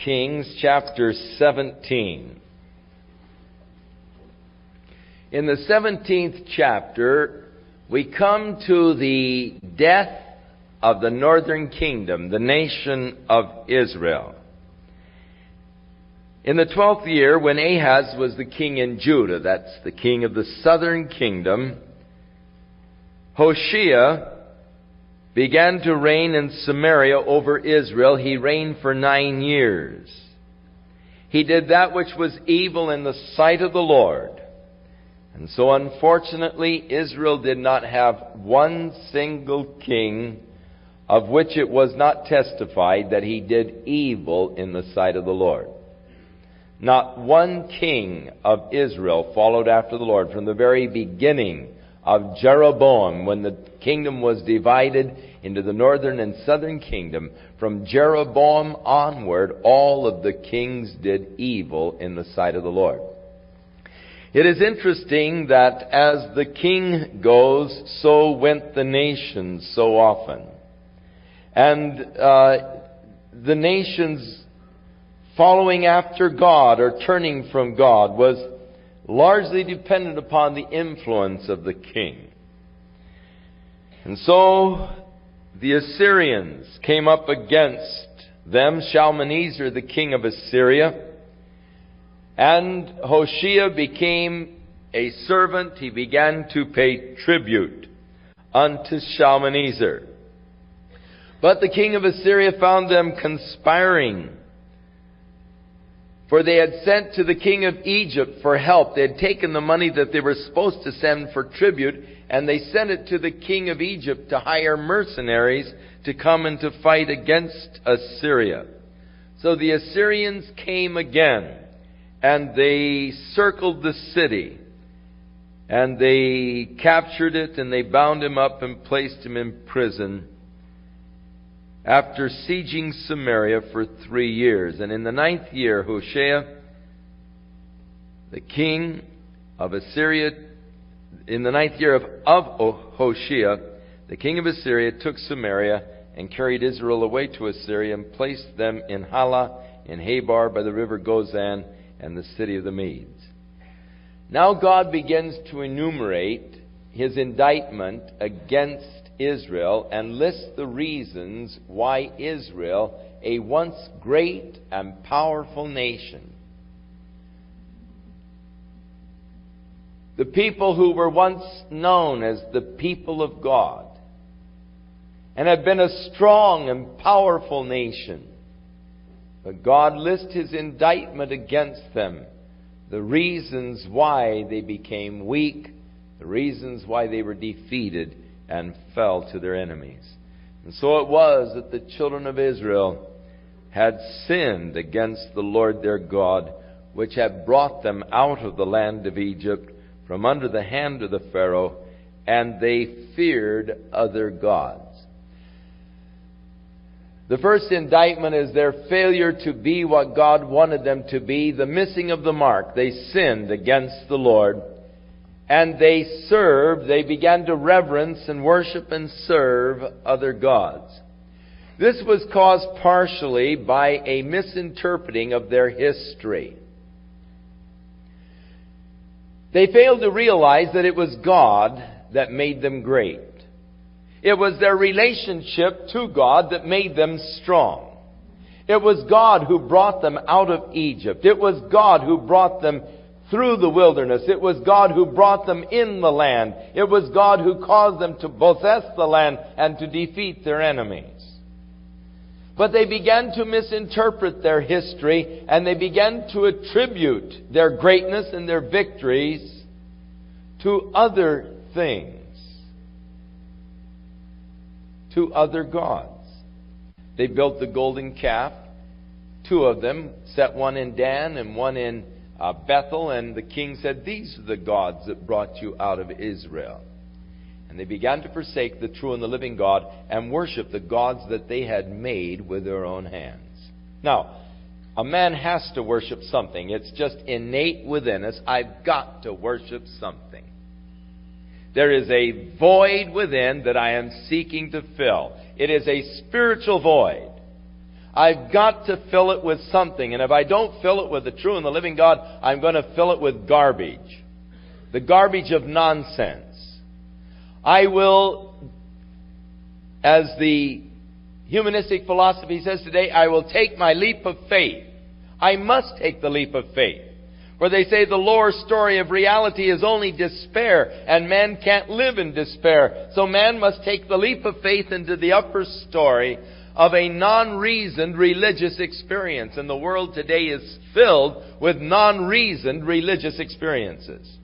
Kings chapter 17. In the 17th chapter, we come to the death of the northern kingdom, the nation of Israel. In the 12th year, when Ahaz was the king in Judah, that's the king of the southern kingdom, Hoshea began to reign in Samaria over Israel. He reigned for 9 years. He did that which was evil in the sight of the Lord. And so unfortunately, Israel did not have one single king of which it was not testified that he did evil in the sight of the Lord. Not one king of Israel followed after the Lord from the very beginning of Jeroboam, when the kingdom was divided into the northern and southern kingdom. From Jeroboam onward, all of the kings did evil in the sight of the Lord. It is interesting that as the king goes, so went the nations so often. And the nations following after God or turning from God was largely dependent upon the influence of the king. And so the Assyrians came up against them, Shalmaneser, the king of Assyria, and Hoshea became a servant. He began to pay tribute unto Shalmaneser. But the king of Assyria found them conspiring, for they had sent to the king of Egypt for help. They had taken the money that they were supposed to send for tribute, and they sent it to the king of Egypt to hire mercenaries to come and to fight against Assyria. So the Assyrians came again, and they circled the city, and they captured it, and they bound him up and placed him in prison, after sieging Samaria for 3 years. And in the 9th year, Hoshea, the king of Assyria, in the 9th year of Hoshea, the king of Assyria took Samaria and carried Israel away to Assyria and placed them in Halah, in Habar by the river Gozan, and the city of the Medes. Now God begins to enumerate his indictment against Israel and lists the reasons why Israel, a once great and powerful nation, the people who were once known as the people of God and had been a strong and powerful nation, but God lists his indictment against them, the reasons why they became weak, the reasons why they were defeated and fell to their enemies. And so it was that the children of Israel had sinned against the Lord their God, which had brought them out of the land of Egypt from under the hand of the Pharaoh, and they feared other gods. The first indictment is their failure to be what God wanted them to be, the missing of the mark. They sinned against the Lord, and they began to reverence and worship and serve other gods. This was caused partially by a misinterpreting of their history. They failed to realize that it was God that made them great. It was their relationship to God that made them strong. It was God who brought them out of Egypt. It was God who brought them through the wilderness. It was God who brought them in the land. It was God who caused them to possess the land and to defeat their enemies. But they began to misinterpret their history, and they began to attribute their greatness and their victories to other things, to other gods. They built the golden calf, 2 of them, set one in Dan and one in Bethel, and the king said, "These are the gods that brought you out of Israel." And they began to forsake the true and the living God and worship the gods that they had made with their own hands. Now, a man has to worship something. It's just innate within us. I've got to worship something. There is a void within that I am seeking to fill. It is a spiritual void. I've got to fill it with something. And if I don't fill it with the true and the living God, I'm going to fill it with garbage. The garbage of nonsense. I will, as the humanistic philosophy says today, I will take my leap of faith. I must take the leap of faith. Where they say the lower story of reality is only despair, and man can't live in despair. So man must take the leap of faith into the upper story of a non-reasoned religious experience. And the world today is filled with non-reasoned religious experiences.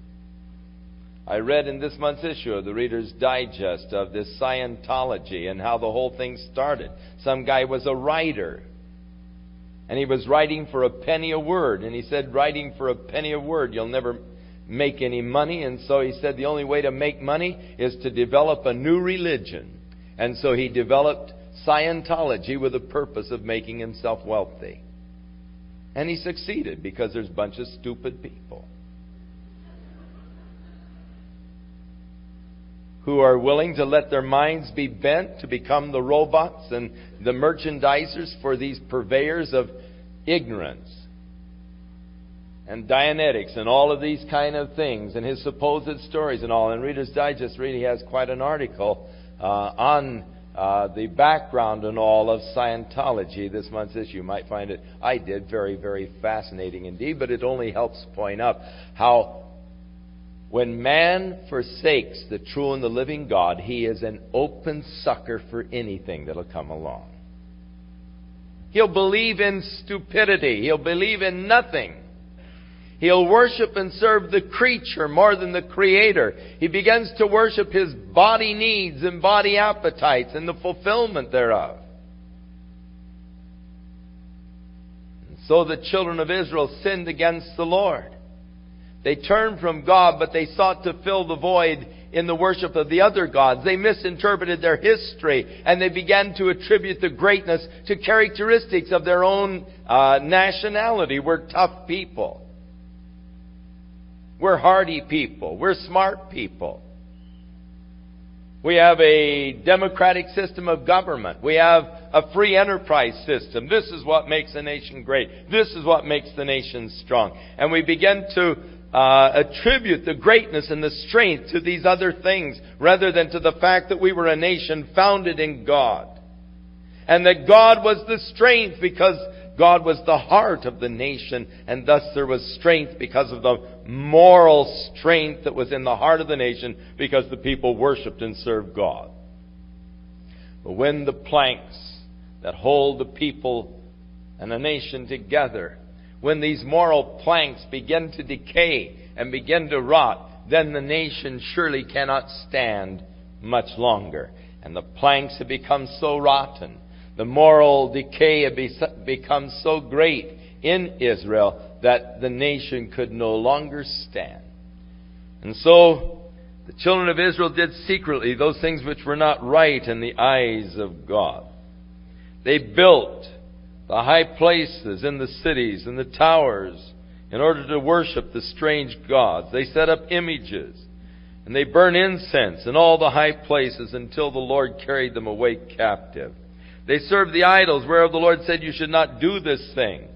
I read in this month's issue of the Reader's Digest of this Scientology and how the whole thing started. Some guy was a writer. And he was writing for a penny a word. And he said, writing for a penny a word, you'll never make any money. And so he said the only way to make money is to develop a new religion. And so he developed Scientology with the purpose of making himself wealthy. And he succeeded because there's a bunch of stupid people who are willing to let their minds be bent to become the robots and the merchandisers for these purveyors of ignorance and Dianetics and all of these kind of things and his supposed stories and all. And Reader's Digest really has quite an article on the background and all of Scientology. This month's issue, you might find it, I did, very, very fascinating indeed, but it only helps point up how when man forsakes the true and the living God, he is an open sucker for anything that'll come along. He'll believe in stupidity. He'll believe in nothing. He'll worship and serve the creature more than the Creator. He begins to worship his body needs and body appetites and the fulfillment thereof. And so the children of Israel sinned against the Lord. They turned from God, but they sought to fill the void in the worship of the other gods. They misinterpreted their history, and they began to attribute the greatness to characteristics of their own nationality. We're tough people. We're hardy people. We're smart people. We have a democratic system of government. We have a free enterprise system. This is what makes a nation great. This is what makes the nation strong. And we begin to attribute the greatness and the strength to these other things rather than to the fact that we were a nation founded in God. And that God was the strength because God was the heart of the nation, and thus there was strength because of the moral strength that was in the heart of the nation because the people worshipped and served God. But when the planks that hold the people and a nation together, when these moral planks begin to decay and begin to rot, then the nation surely cannot stand much longer. And the planks have become so rotten, the moral decay had become so great in Israel that the nation could no longer stand. And so the children of Israel did secretly those things which were not right in the eyes of God. They built the high places in the cities and the towers in order to worship the strange gods. They set up images and they burned incense in all the high places until the Lord carried them away captive. They served the idols whereof the Lord said, you should not do this thing.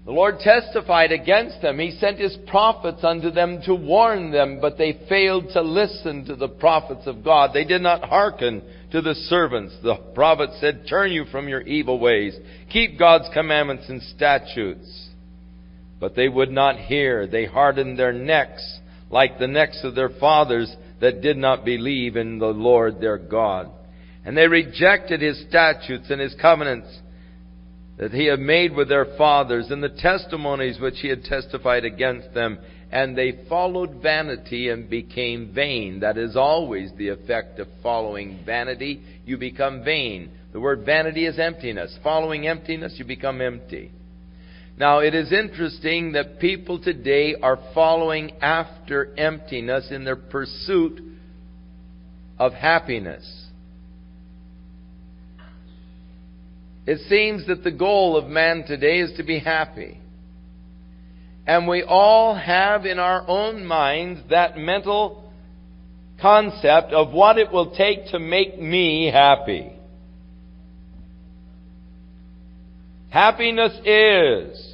The Lord testified against them. He sent His prophets unto them to warn them, but they failed to listen to the prophets of God. They did not hearken to the servants. The prophet said, turn you from your evil ways. Keep God's commandments and statutes. But they would not hear. They hardened their necks like the necks of their fathers that did not believe in the Lord their God. And they rejected His statutes and His covenants that He had made with their fathers, and the testimonies which He had testified against them. And they followed vanity and became vain. That is always the effect of following vanity. You become vain. The word vanity is emptiness. Following emptiness, you become empty. Now, it is interesting that people today are following after emptiness in their pursuit of happiness. It seems that the goal of man today is to be happy. And we all have in our own minds that mental concept of what it will take to make me happy. Happiness is.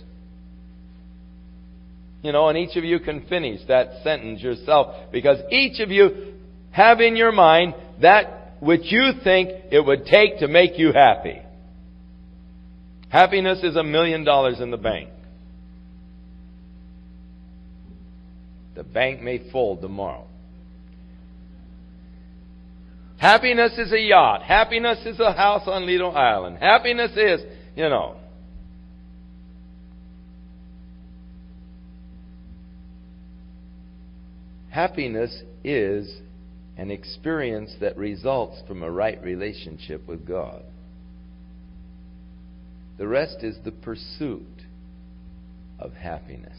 And each of you can finish that sentence yourself, because each of you have in your mind that which you think it would take to make you happy. Happiness is $1 million in the bank. The bank may fold tomorrow. Happiness is a yacht. Happiness is a house on Lido Island. Happiness is, Happiness is an experience that results from a right relationship with God. The rest is the pursuit of happiness.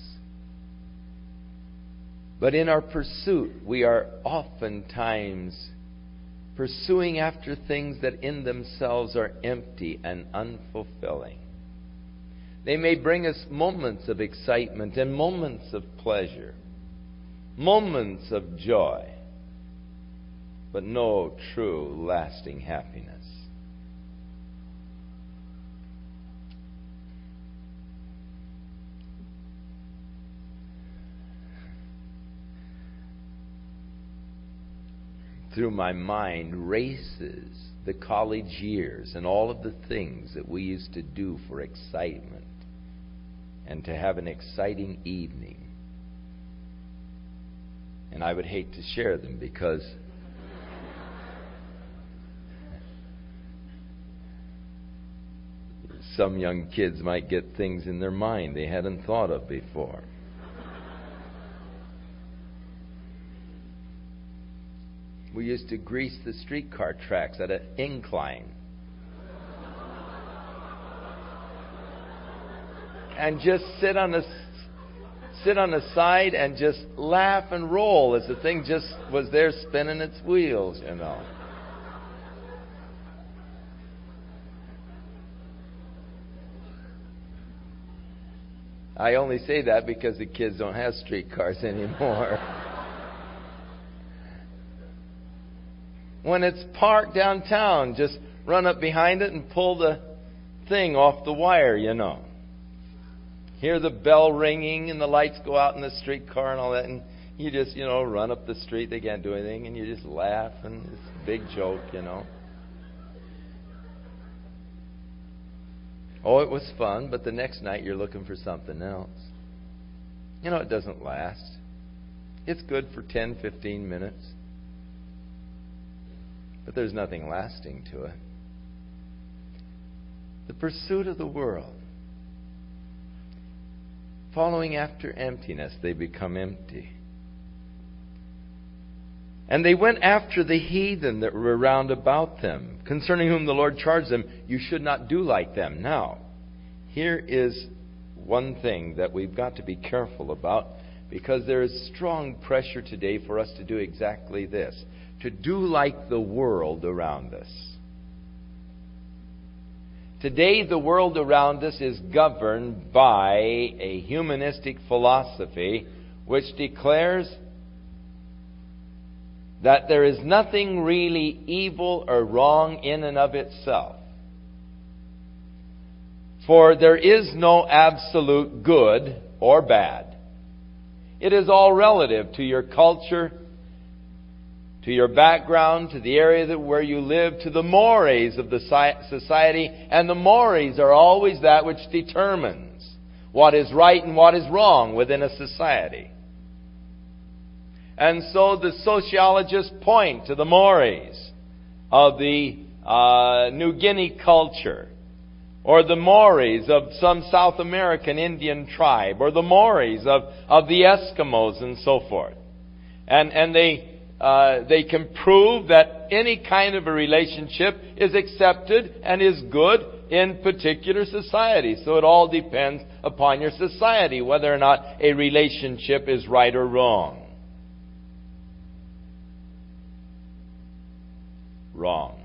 But in our pursuit, we are oftentimes pursuing after things that in themselves are empty and unfulfilling. They may bring us moments of excitement and moments of pleasure, moments of joy, but no true lasting happiness. Through my mind races the college years and all of the things that we used to do for excitement and to have an exciting evening. And I would hate to share them, because some young kids might get things in their mind they hadn't thought of before. We used to grease the streetcar tracks at an incline and just sit on the side and just laugh and roll as the thing just was there spinning its wheels, I only say that because the kids don't have streetcars anymore. When it's parked downtown, just run up behind it and pull the thing off the wire, Hear the bell ringing and the lights go out in the streetcar and all that, and you just, run up the street. They can't do anything, and you just laugh, and it's a big joke, Oh, it was fun, but the next night you're looking for something else. It doesn't last. It's good for 10, 15 minutes. But there's nothing lasting to it. The pursuit of the world. Following after emptiness, they become empty. And they went after the heathen that were round about them, concerning whom the Lord charged them, you should not do like them. Now, here is one thing that we've got to be careful about, because there is strong pressure today for us to do exactly this. To do like the world around us. Today, the world around us is governed by a humanistic philosophy which declares that there is nothing really evil or wrong in and of itself. For there is no absolute good or bad. It is all relative to your culture, to your background, to the area where you live, to the mores of the society. And the mores are always that which determines what is right and what is wrong within a society. And so the sociologists point to the mores of the New Guinea culture, or the mores of some South American Indian tribe, or the mores of the Eskimos and so forth. And they can prove that any kind of a relationship is accepted and is good in particular society. So it all depends upon your society, whether or not a relationship is right or wrong. Wrong.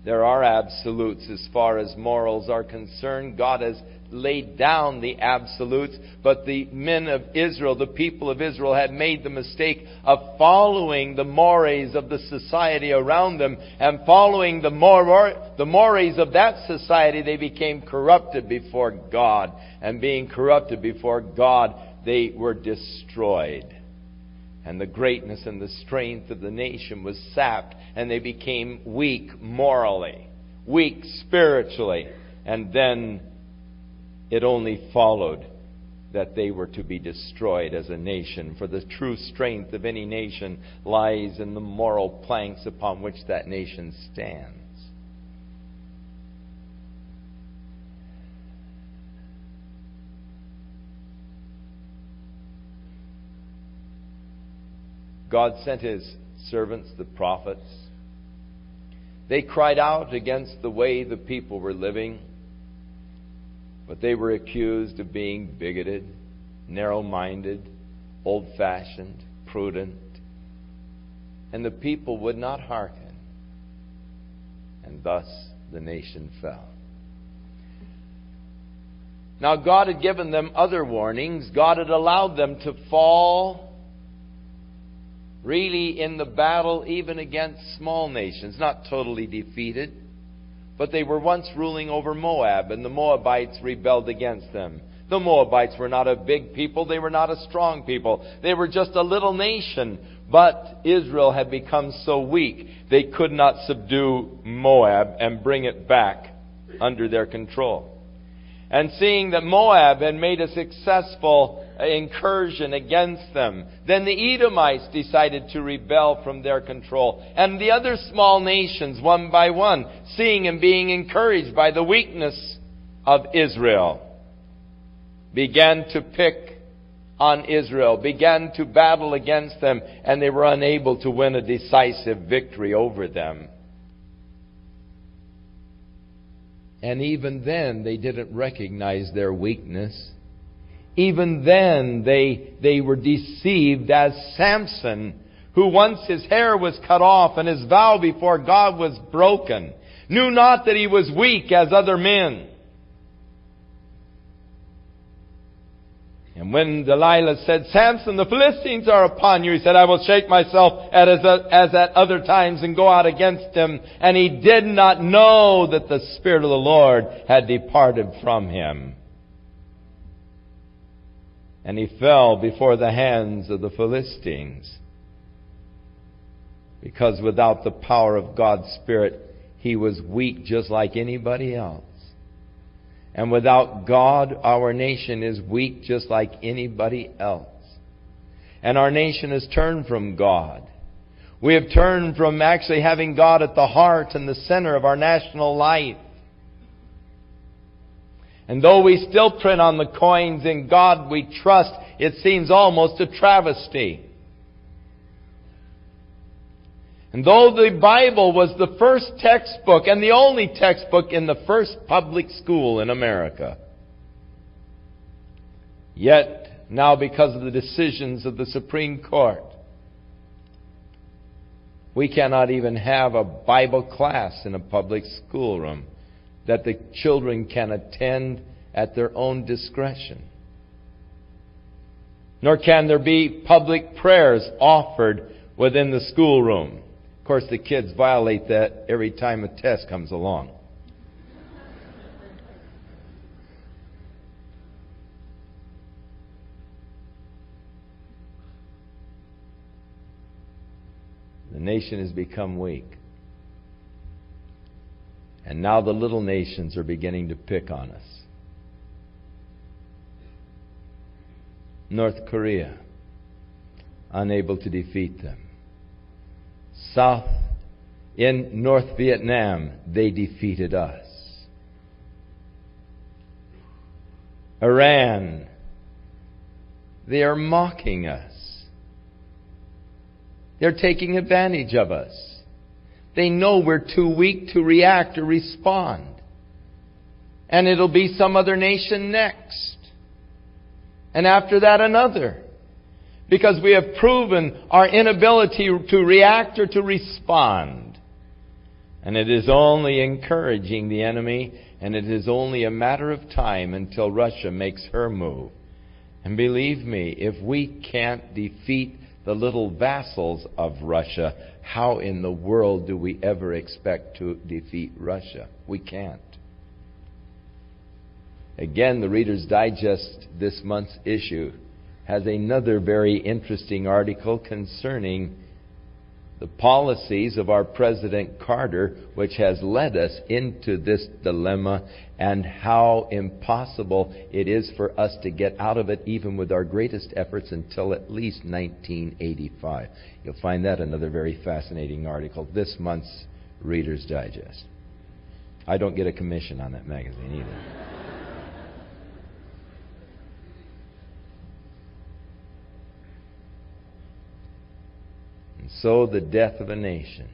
There are absolutes as far as morals are concerned. God has laid down the absolutes, but the men of Israel, the people of Israel, had made the mistake of following the mores of the society around them, and following the mores of that society, they became corrupted before God. And being corrupted before God, they were destroyed. And the greatness and the strength of the nation was sapped, and they became weak morally, weak spiritually. And then it only followed that they were to be destroyed as a nation. For the true strength of any nation lies in the moral planks upon which that nation stands. God sent His servants, the prophets. They cried out against the way the people were living, but they were accused of being bigoted, narrow-minded, old-fashioned, prudent. And the people would not hearken. And thus the nation fell. Now God had given them other warnings. God had allowed them to fall really in the battle even against small nations, not totally defeated, but they were once ruling over Moab, and the Moabites rebelled against them. The Moabites were not a big people, they were not a strong people. They were just a little nation, but Israel had become so weak, they could not subdue Moab and bring it back under their control. And seeing that Moab had made a successful incursion against them, then the Edomites decided to rebel from their control. And the other small nations, one by one, seeing and being encouraged by the weakness of Israel, began to pick on Israel, began to battle against them, and they were unable to win a decisive victory over them. And even then, they didn't recognize their weakness. Even then, they were deceived, as Samson, who once his hair was cut off and his vow before God was broken, knew not that he was weak as other men. And when Delilah said, "Samson, the Philistines are upon you," he said, "I will shake myself as at other times and go out against him." And he did not know that the Spirit of the Lord had departed from him. And he fell before the hands of the Philistines. Because without the power of God's Spirit, he was weak just like anybody else. And without God, our nation is weak just like anybody else. And our nation has turned from God. We have turned from actually having God at the heart and the center of our national life. And though we still print on the coins, "In God we trust," it seems almost a travesty. And though the Bible was the first textbook and the only textbook in the first public school in America, yet now because of the decisions of the Supreme Court, we cannot even have a Bible class in a public schoolroom that the children can attend at their own discretion. Nor can there be public prayers offered within the schoolroom. Of course, the kids violate that every time a test comes along. The nation has become weak. And now the little nations are beginning to pick on us. North Korea, unable to defeat them. In North Vietnam, they defeated us. Iran, they are mocking us. They're taking advantage of us. They know we're too weak to react or respond. And it'll be some other nation next. And after that, another. Because we have proven our inability to react or to respond. And it is only encouraging the enemy, and it is only a matter of time until Russia makes her move. And believe me, if we can't defeat the little vassals of Russia, how in the world do we ever expect to defeat Russia? We can't. Again, the Reader's Digest this month's issue has another very interesting article concerning the policies of our President Carter, which has led us into this dilemma, and how impossible it is for us to get out of it, even with our greatest efforts, until at least 1985. You'll find that another very fascinating article, this month's Reader's Digest. I don't get a commission on that magazine either. So the death of a nation.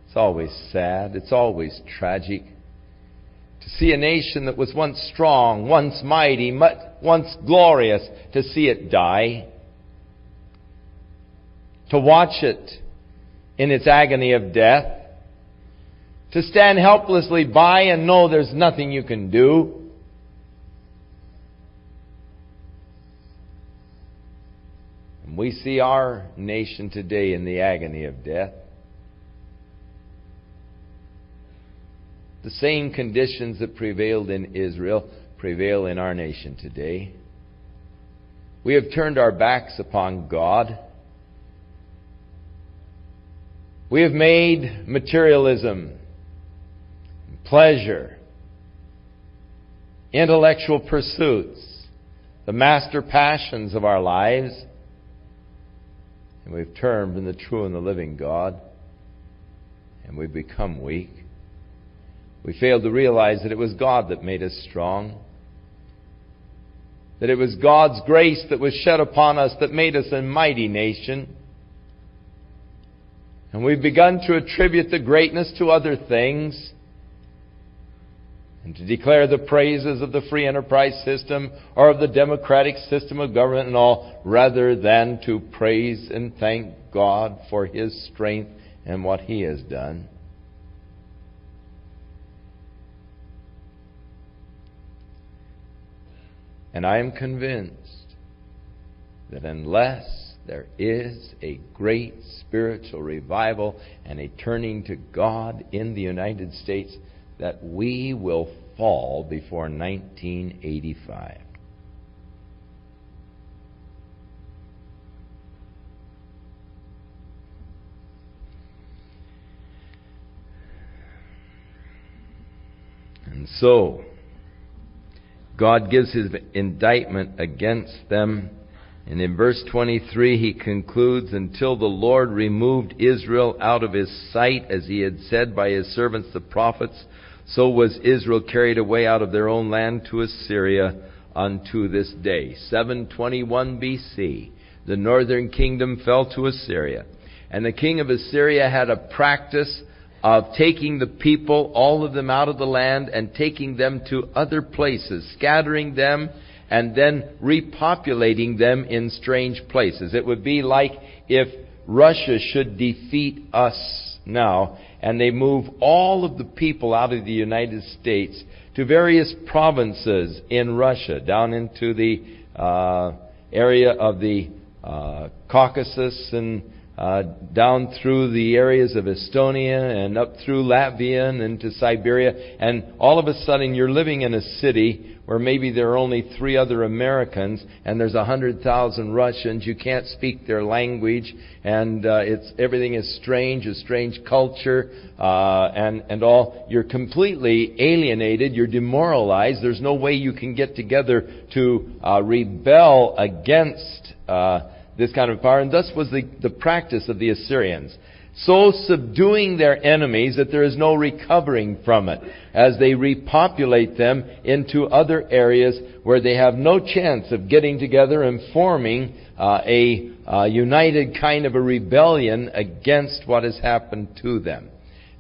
It's always sad. It's always tragic to see a nation that was once strong, once mighty, once glorious, to see it die. To watch it in its agony of death. To stand helplessly by and know there's nothing you can do. We see our nation today in the agony of death. The same conditions that prevailed in Israel prevail in our nation today. We have turned our backs upon God. We have made materialism, pleasure, intellectual pursuits the master passions of our lives. And we've turned from the true and the living God, and we've become weak. We failed to realize that it was God that made us strong, that it was God's grace that was shed upon us that made us a mighty nation. And we've begun to attribute the greatness to other things, and to declare the praises of the free enterprise system or of the democratic system of government and all, rather than to praise and thank God for His strength and what He has done. And I am convinced that unless there is a great spiritual revival and a turning to God in the United States, that we will fall before 1985. And so, God gives His indictment against them. And in verse 23 He concludes, until the Lord removed Israel out of His sight, as He had said by His servants the prophets, so was Israel carried away out of their own land to Assyria unto this day. 721 BC, the northern kingdom fell to Assyria. And the king of Assyria had a practice of taking the people, all of them, out of the land and taking them to other places, scattering them and then repopulating them in strange places. It would be like if Russia should defeat us now, and they move all of the people out of the United States to various provinces in Russia, down into the area of the Caucasus, and down through the areas of Estonia and up through Latvia and into Siberia. And all of a sudden you're living in a city where maybe there are only 3 other Americans and there's 100,000 Russians. You can't speak their language, and everything is strange, a strange culture, and all. You're completely alienated. You're demoralized. There's no way you can get together to rebel against this kind of power. And thus was the practice of the Assyrians, so subduing their enemies that there is no recovering from it, as they repopulate them into other areas where they have no chance of getting together and forming a united kind of a rebellion against what has happened to them.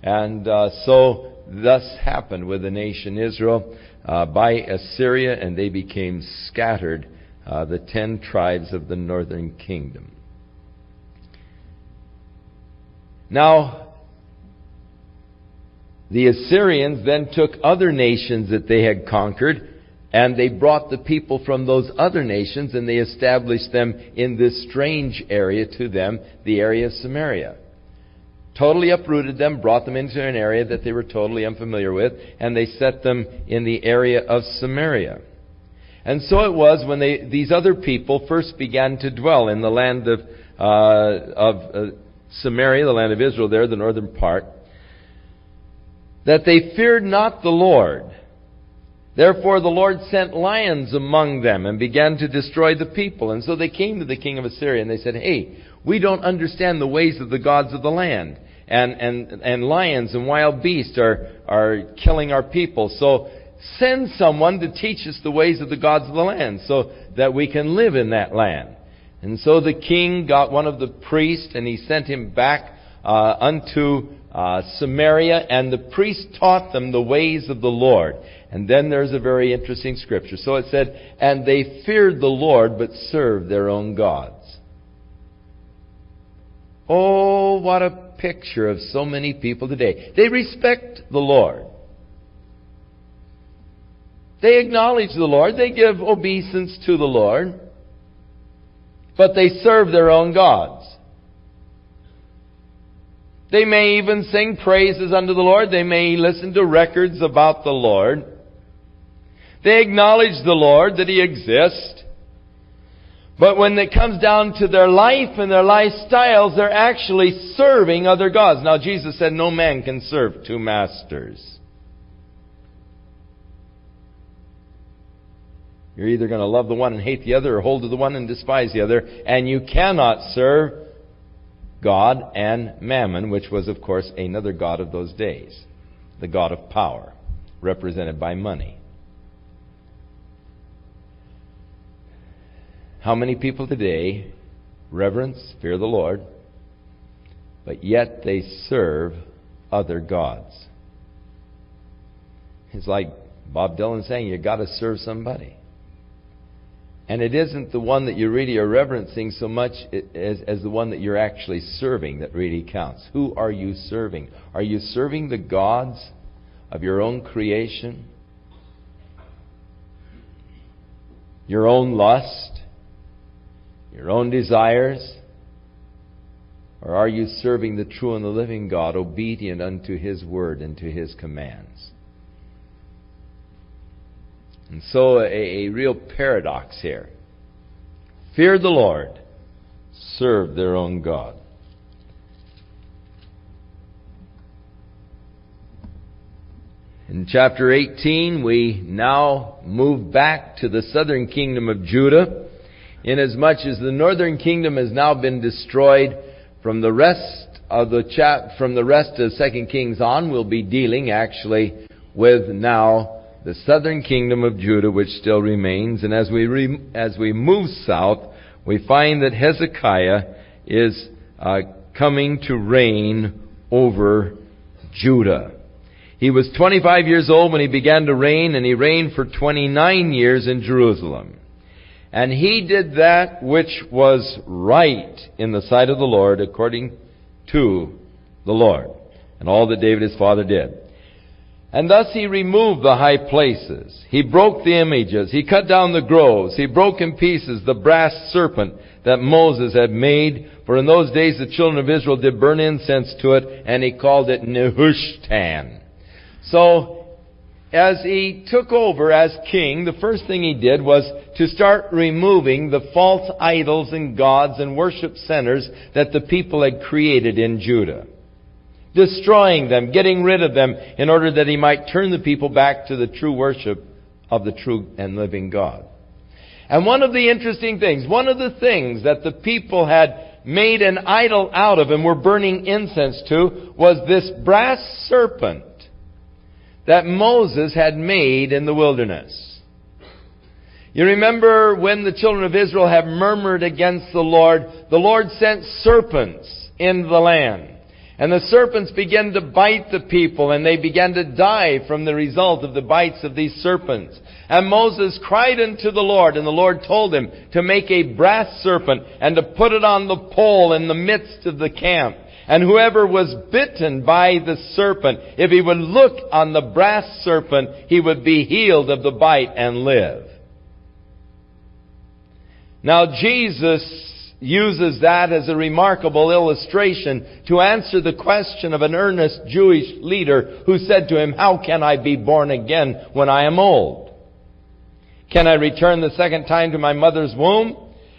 And so thus happened with the nation Israel by Assyria, and they became scattered, the 10 tribes of the northern kingdom. Now, the Assyrians then took other nations that they had conquered, and they brought the people from those other nations, and they established them in this strange area to them, the area of Samaria. Totally uprooted them, brought them into an area that they were totally unfamiliar with, and they set them in the area of Samaria. And so it was when these other people first began to dwell in the land of Samaria, the land of Israel there, the northern part, that they feared not the Lord. Therefore the Lord sent lions among them and began to destroy the people. And so they came to the king of Assyria and they said, "Hey, we don't understand the ways of the gods of the land. And lions and wild beasts are killing our people. So send someone to teach us the ways of the gods of the land so that we can live in that land." And so the king got one of the priests and he sent him back unto Samaria, and the priest taught them the ways of the Lord. And then there's a very interesting scripture. So it said, "And they feared the Lord, but served their own gods." Oh, what a picture of so many people today. They respect the Lord. They acknowledge the Lord. They give obeisance to the Lord. But they serve their own gods. They may even sing praises unto the Lord. They may listen to records about the Lord. They acknowledge the Lord, that He exists. But when it comes down to their life and their lifestyles, they're actually serving other gods. Now, Jesus said no man can serve two masters. You're either going to love the one and hate the other, or hold to the one and despise the other. And you cannot serve God and Mammon, which was, of course, another god of those days. The god of power, represented by money. How many people today reverence, fear the Lord, but yet they serve other gods? It's like Bob Dylan saying, you got to serve somebody. And it isn't the one that you really are reverencing so much as the one that you're actually serving that really counts. Who are you serving? Are you serving the gods of your own creation? Your own lust? Your own desires? Or are you serving the true and the living God, obedient unto His word and to His commands? And so a real paradox here. Fear the Lord, serve their own God. In chapter 18, we now move back to the southern kingdom of Judah, inasmuch as the northern kingdom has now been destroyed. From the rest of 2 Kings on, we'll be dealing actually with now the southern kingdom of Judah, which still remains. And as we move south, we find that Hezekiah is coming to reign over Judah. He was 25 years old when he began to reign, and he reigned for 29 years in Jerusalem. And he did that which was right in the sight of the Lord, according to the Lord, and all that David his father did. And thus he removed the high places. He broke the images. He cut down the groves. He broke in pieces the brass serpent that Moses had made. For in those days the children of Israel did burn incense to it, and he called it Nehushtan. So, as he took over as king, the first thing he did was to start removing the false idols and gods and worship centers that the people had created in Judah. Destroying them, getting rid of them, in order that he might turn the people back to the true worship of the true and living God. And one of the interesting things, one of the things that the people had made an idol out of and were burning incense to, was this brass serpent that Moses had made in the wilderness. You remember when the children of Israel have murmured against the Lord sent serpents into the land. And the serpents began to bite the people, and they began to die from the result of the bites of these serpents. And Moses cried unto the Lord, and the Lord told him to make a brass serpent and to put it on the pole in the midst of the camp. And whoever was bitten by the serpent, if he would look on the brass serpent, he would be healed of the bite and live. Now Jesus uses that as a remarkable illustration to answer the question of an earnest Jewish leader who said to him, "How can I be born again when I am old? Can I return the second time to my mother's womb?"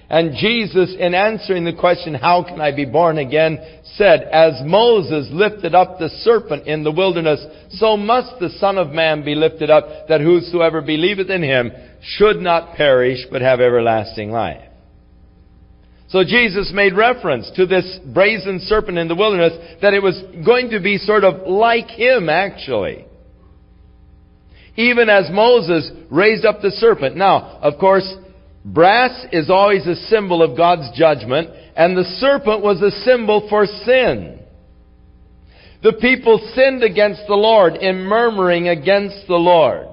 And Jesus, in answering the question, "How can I be born again?" said, "As Moses lifted up the serpent in the wilderness, so must the Son of Man be lifted up, that whosoever believeth in him should not perish, but have everlasting life." So Jesus made reference to this brazen serpent in the wilderness, that it was going to be sort of like him, actually. Even as Moses raised up the serpent. Now, of course, brass is always a symbol of God's judgment, and the serpent was a symbol for sin. The people sinned against the Lord in murmuring against the Lord.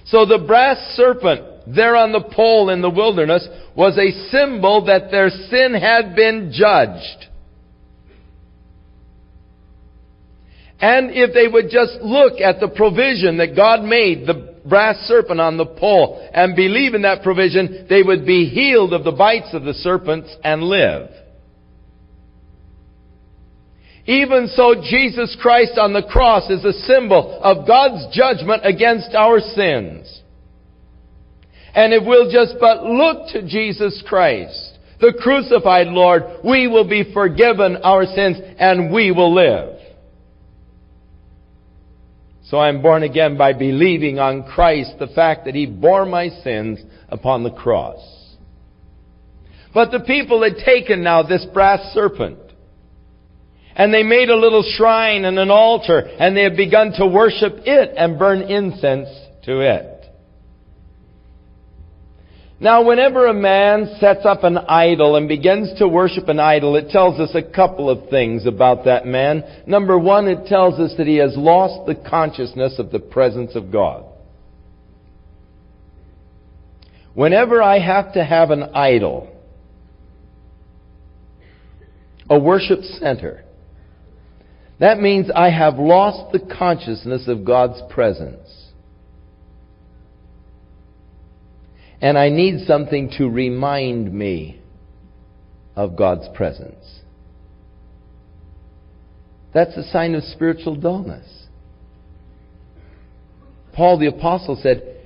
So the brass serpent there on the pole in the wilderness was a symbol that their sin had been judged. And if they would just look at the provision that God made, the brass serpent on the pole, and believe in that provision, they would be healed of the bites of the serpents and live. Even so, Jesus Christ on the cross is a symbol of God's judgment against our sins. And if we'll just but look to Jesus Christ, the crucified Lord, we will be forgiven our sins and we will live. So I am born again by believing on Christ, the fact that He bore my sins upon the cross. But the people had taken now this brass serpent, and they made a little shrine and an altar, and they had begun to worship it and burn incense to it. Now, whenever a man sets up an idol and begins to worship an idol, it tells us a couple of things about that man. Number one, it tells us that he has lost the consciousness of the presence of God. Whenever I have to have an idol, a worship center, that means I have lost the consciousness of God's presence. And I need something to remind me of God's presence. That's a sign of spiritual dullness. Paul the Apostle said,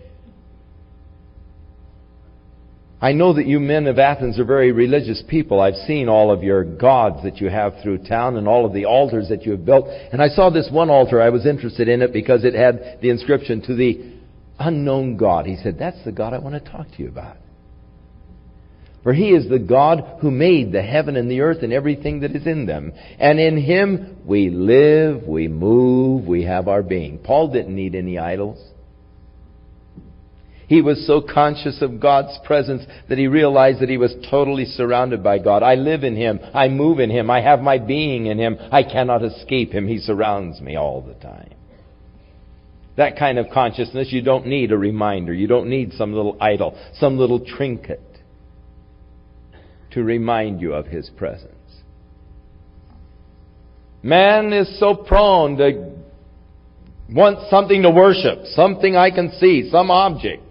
I know that you men of Athens are very religious people. I've seen all of your gods that you have through town and all of the altars that you have built. And I saw this one altar. I was interested in it because it had the inscription, "To the unknown God." He said, that's the God I want to talk to you about. For He is the God who made the heaven and the earth and everything that is in them. And in Him we live, we move, we have our being. Paul didn't need any idols. He was so conscious of God's presence that he realized that he was totally surrounded by God. I live in Him. I move in Him. I have my being in Him. I cannot escape Him. He surrounds me all the time. That kind of consciousness, you don't need a reminder. You don't need some little idol, some little trinket to remind you of His presence. Man is so prone to want something to worship, something I can see, some object.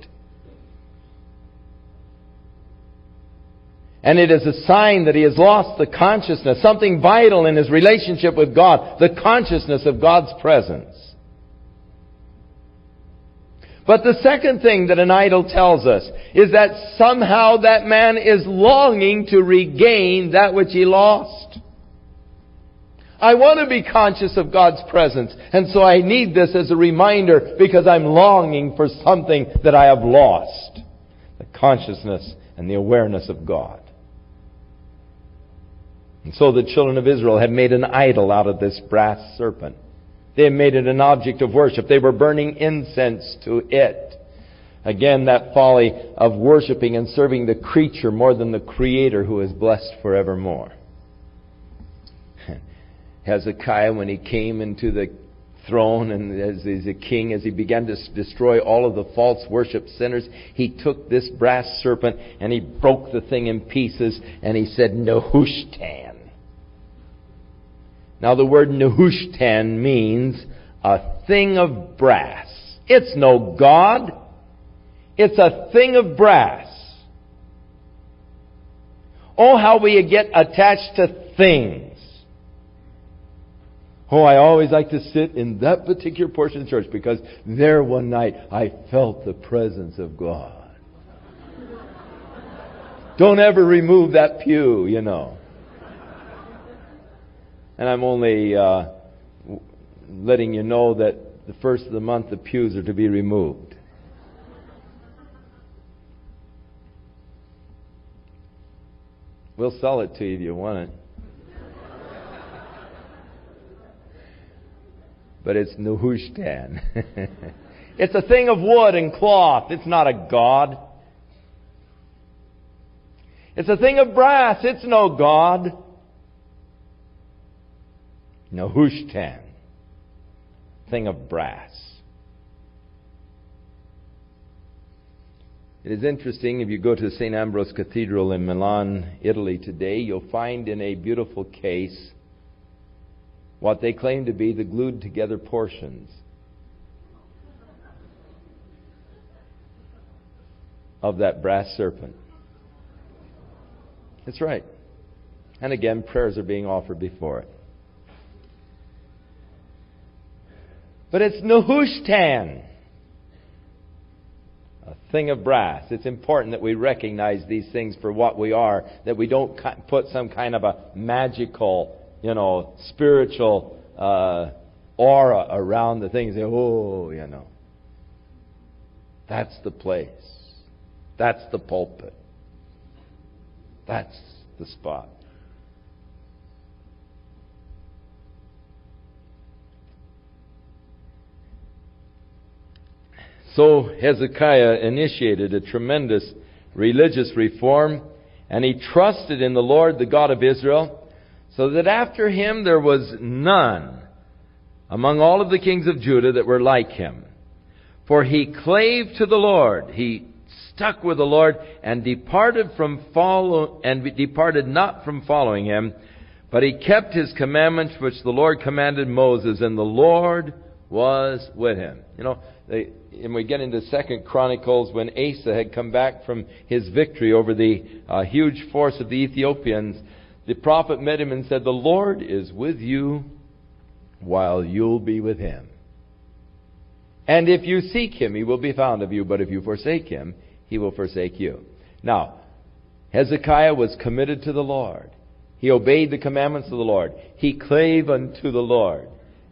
And it is a sign that he has lost the consciousness, something vital in his relationship with God, the consciousness of God's presence. But the second thing that an idol tells us is that somehow that man is longing to regain that which he lost. I want to be conscious of God's presence, and so I need this as a reminder because I'm longing for something that I have lost. The consciousness and the awareness of God. And so the children of Israel had made an idol out of this brass serpent. They had made it an object of worship. They were burning incense to it. Again, that folly of worshiping and serving the creature more than the Creator who is blessed forevermore. Hezekiah, when he came into the throne and as a king, as he began to destroy all of the false worship centers, he took this brass serpent and he broke the thing in pieces and he said, "Nehushtan." Now the word Nehushtan means a thing of brass. It's no god. It's a thing of brass. Oh, how we get attached to things. Oh, I always like to sit in that particular portion of church because there one night I felt the presence of God. Don't ever remove that pew, you know. And I'm only letting you know that the first of the month the pews are to be removed. We'll sell it to you if you want it. But it's Nehushtan. It's a thing of wood and cloth. It's not a god. It's a thing of brass. It's no god. Nehushtan. Thing of brass. It is interesting, if you go to St. Ambrose Cathedral in Milan, Italy today, you'll find in a beautiful case what they claim to be the glued together portions of that brass serpent. That's right. And again, prayers are being offered before it. But it's Nehushtan, a thing of brass. It's important that we recognize these things for what we are, that we don't put some kind of a magical, spiritual aura around the things. Oh, that's the place. That's the pulpit. That's the spot. So Hezekiah initiated a tremendous religious reform, and he trusted in the Lord, the God of Israel, so that after him there was none among all of the kings of Judah that were like him. For he clave to the Lord, he stuck with the Lord, and departed not from following him, but he kept his commandments which the Lord commanded Moses, and the Lord was with him. And we get into 2 Chronicles, when Asa had come back from his victory over the huge force of the Ethiopians, the prophet met him and said, "The Lord is with you while you'll be with him. And if you seek him, he will be found of you. But if you forsake him, he will forsake you." Now, Hezekiah was committed to the Lord. He obeyed the commandments of the Lord. He clave unto the Lord.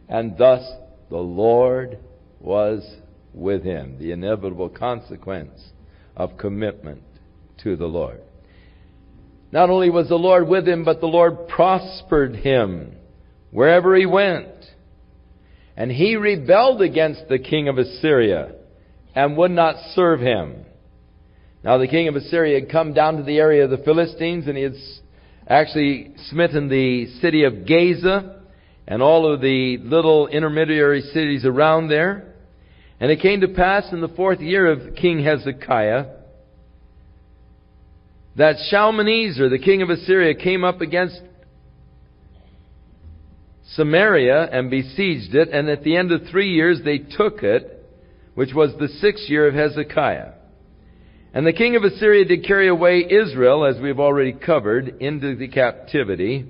And thus the Lord was with him. The inevitable consequence of commitment to the Lord. Not only was the Lord with him, but the Lord prospered him wherever he went. And he rebelled against the king of Assyria and would not serve him. Now the king of Assyria had come down to the area of the Philistines, and he had actually smitten the city of Gaza and all of the little intermediary cities around there. And it came to pass in the 4th year of King Hezekiah that Shalmaneser, the king of Assyria, came up against Samaria and besieged it. And at the end of 3 years they took it, which was the 6th year of Hezekiah. And the king of Assyria did carry away Israel, as we have already covered, into the captivity,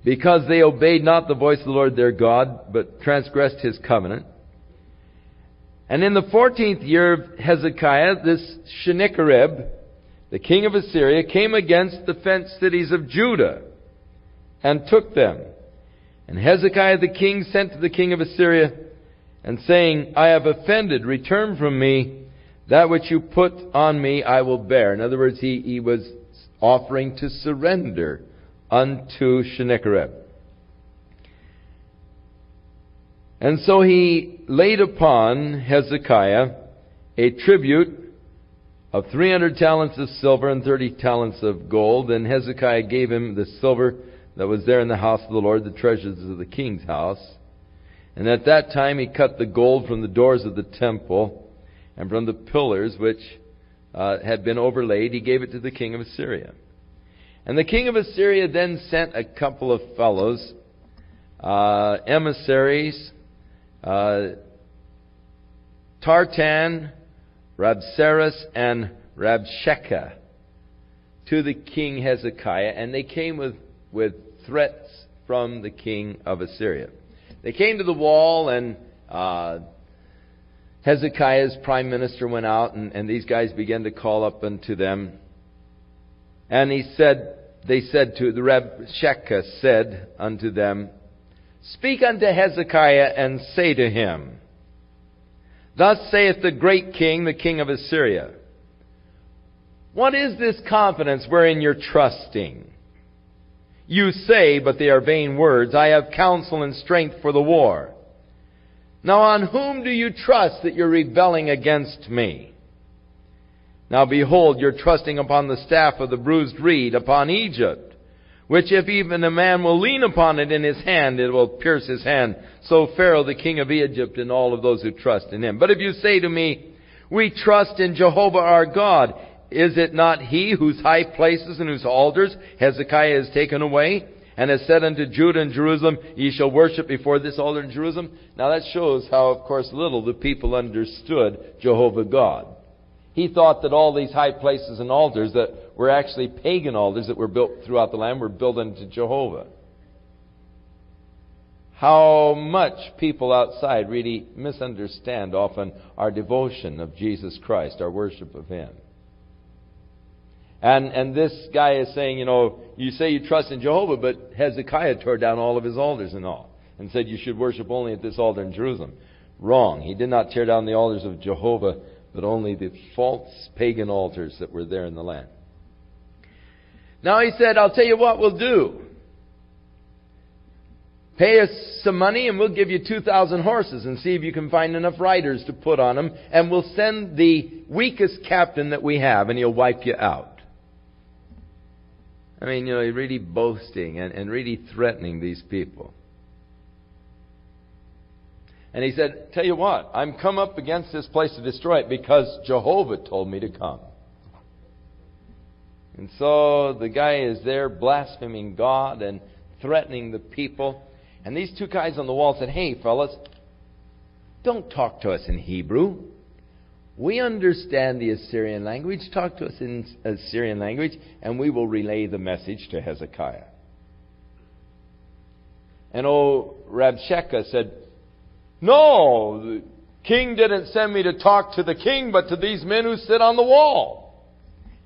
because they obeyed not the voice of the Lord their God, but transgressed his covenant. And in the 14th year of Hezekiah, this Sennacherib, the king of Assyria, came against the fenced cities of Judah and took them. And Hezekiah the king sent to the king of Assyria, and saying, "I have offended, return from me. That which you put on me I will bear." In other words, he was offering to surrender unto Sennacherib. And so he laid upon Hezekiah a tribute of 300 talents of silver and 30 talents of gold. And Hezekiah gave him the silver that was there in the house of the Lord, the treasures of the king's house. And at that time he cut the gold from the doors of the temple and from the pillars which had been overlaid. He gave it to the king of Assyria. And the king of Assyria then sent a couple of fellows, emissaries, Tartan, Rabsaris, and Rabshakeh, to the king Hezekiah, and they came with threats from the king of Assyria. They came to the wall, and Hezekiah's prime minister went out, and these guys began to call up unto them. And they said to the Rabshakeh said unto them, Speak unto Hezekiah, and say to him, Thus saith the great king, the king of Assyria, What is this confidence wherein you're trusting? You say, but they are vain words, I have counsel and strength for the war. Now on whom do you trust that you're rebelling against me? Now behold, you're trusting upon the staff of the bruised reed, upon Egypt, which if even a man will lean upon it in his hand, it will pierce his hand. So Pharaoh, the king of Egypt, and all of those who trust in him. But if you say to me, We trust in Jehovah our God, is it not he whose high places and whose altars Hezekiah has taken away, and has said unto Judah and Jerusalem, Ye shall worship before this altar in Jerusalem? Now that shows how, of course, little the people understood Jehovah God. He thought that all these high places and altars that were actually pagan altars that were built throughout the land were built unto Jehovah. How much people outside really misunderstand often our devotion of Jesus Christ, our worship of Him. And this guy is saying, you say you trust in Jehovah, but Hezekiah tore down all of his altars and all, and said you should worship only at this altar in Jerusalem. Wrong. He did not tear down the altars of Jehovah, but only the false pagan altars that were there in the land. Now he said, I'll tell you what we'll do. Pay us some money and we'll give you 2,000 horses and see if you can find enough riders to put on them. And we'll send the weakest captain that we have and he'll wipe you out. I mean, really boasting and really threatening these people. And he said, tell you what, I'm come up against this place to destroy it because Jehovah told me to come. And so the guy is there blaspheming God and threatening the people. And these two guys on the wall said, hey, fellas, don't talk to us in Hebrew. We understand the Assyrian language. Talk to us in Assyrian language, and we will relay the message to Hezekiah. And Rabshakeh said, no, the king didn't send me to talk to the king, but to these men who sit on the wall.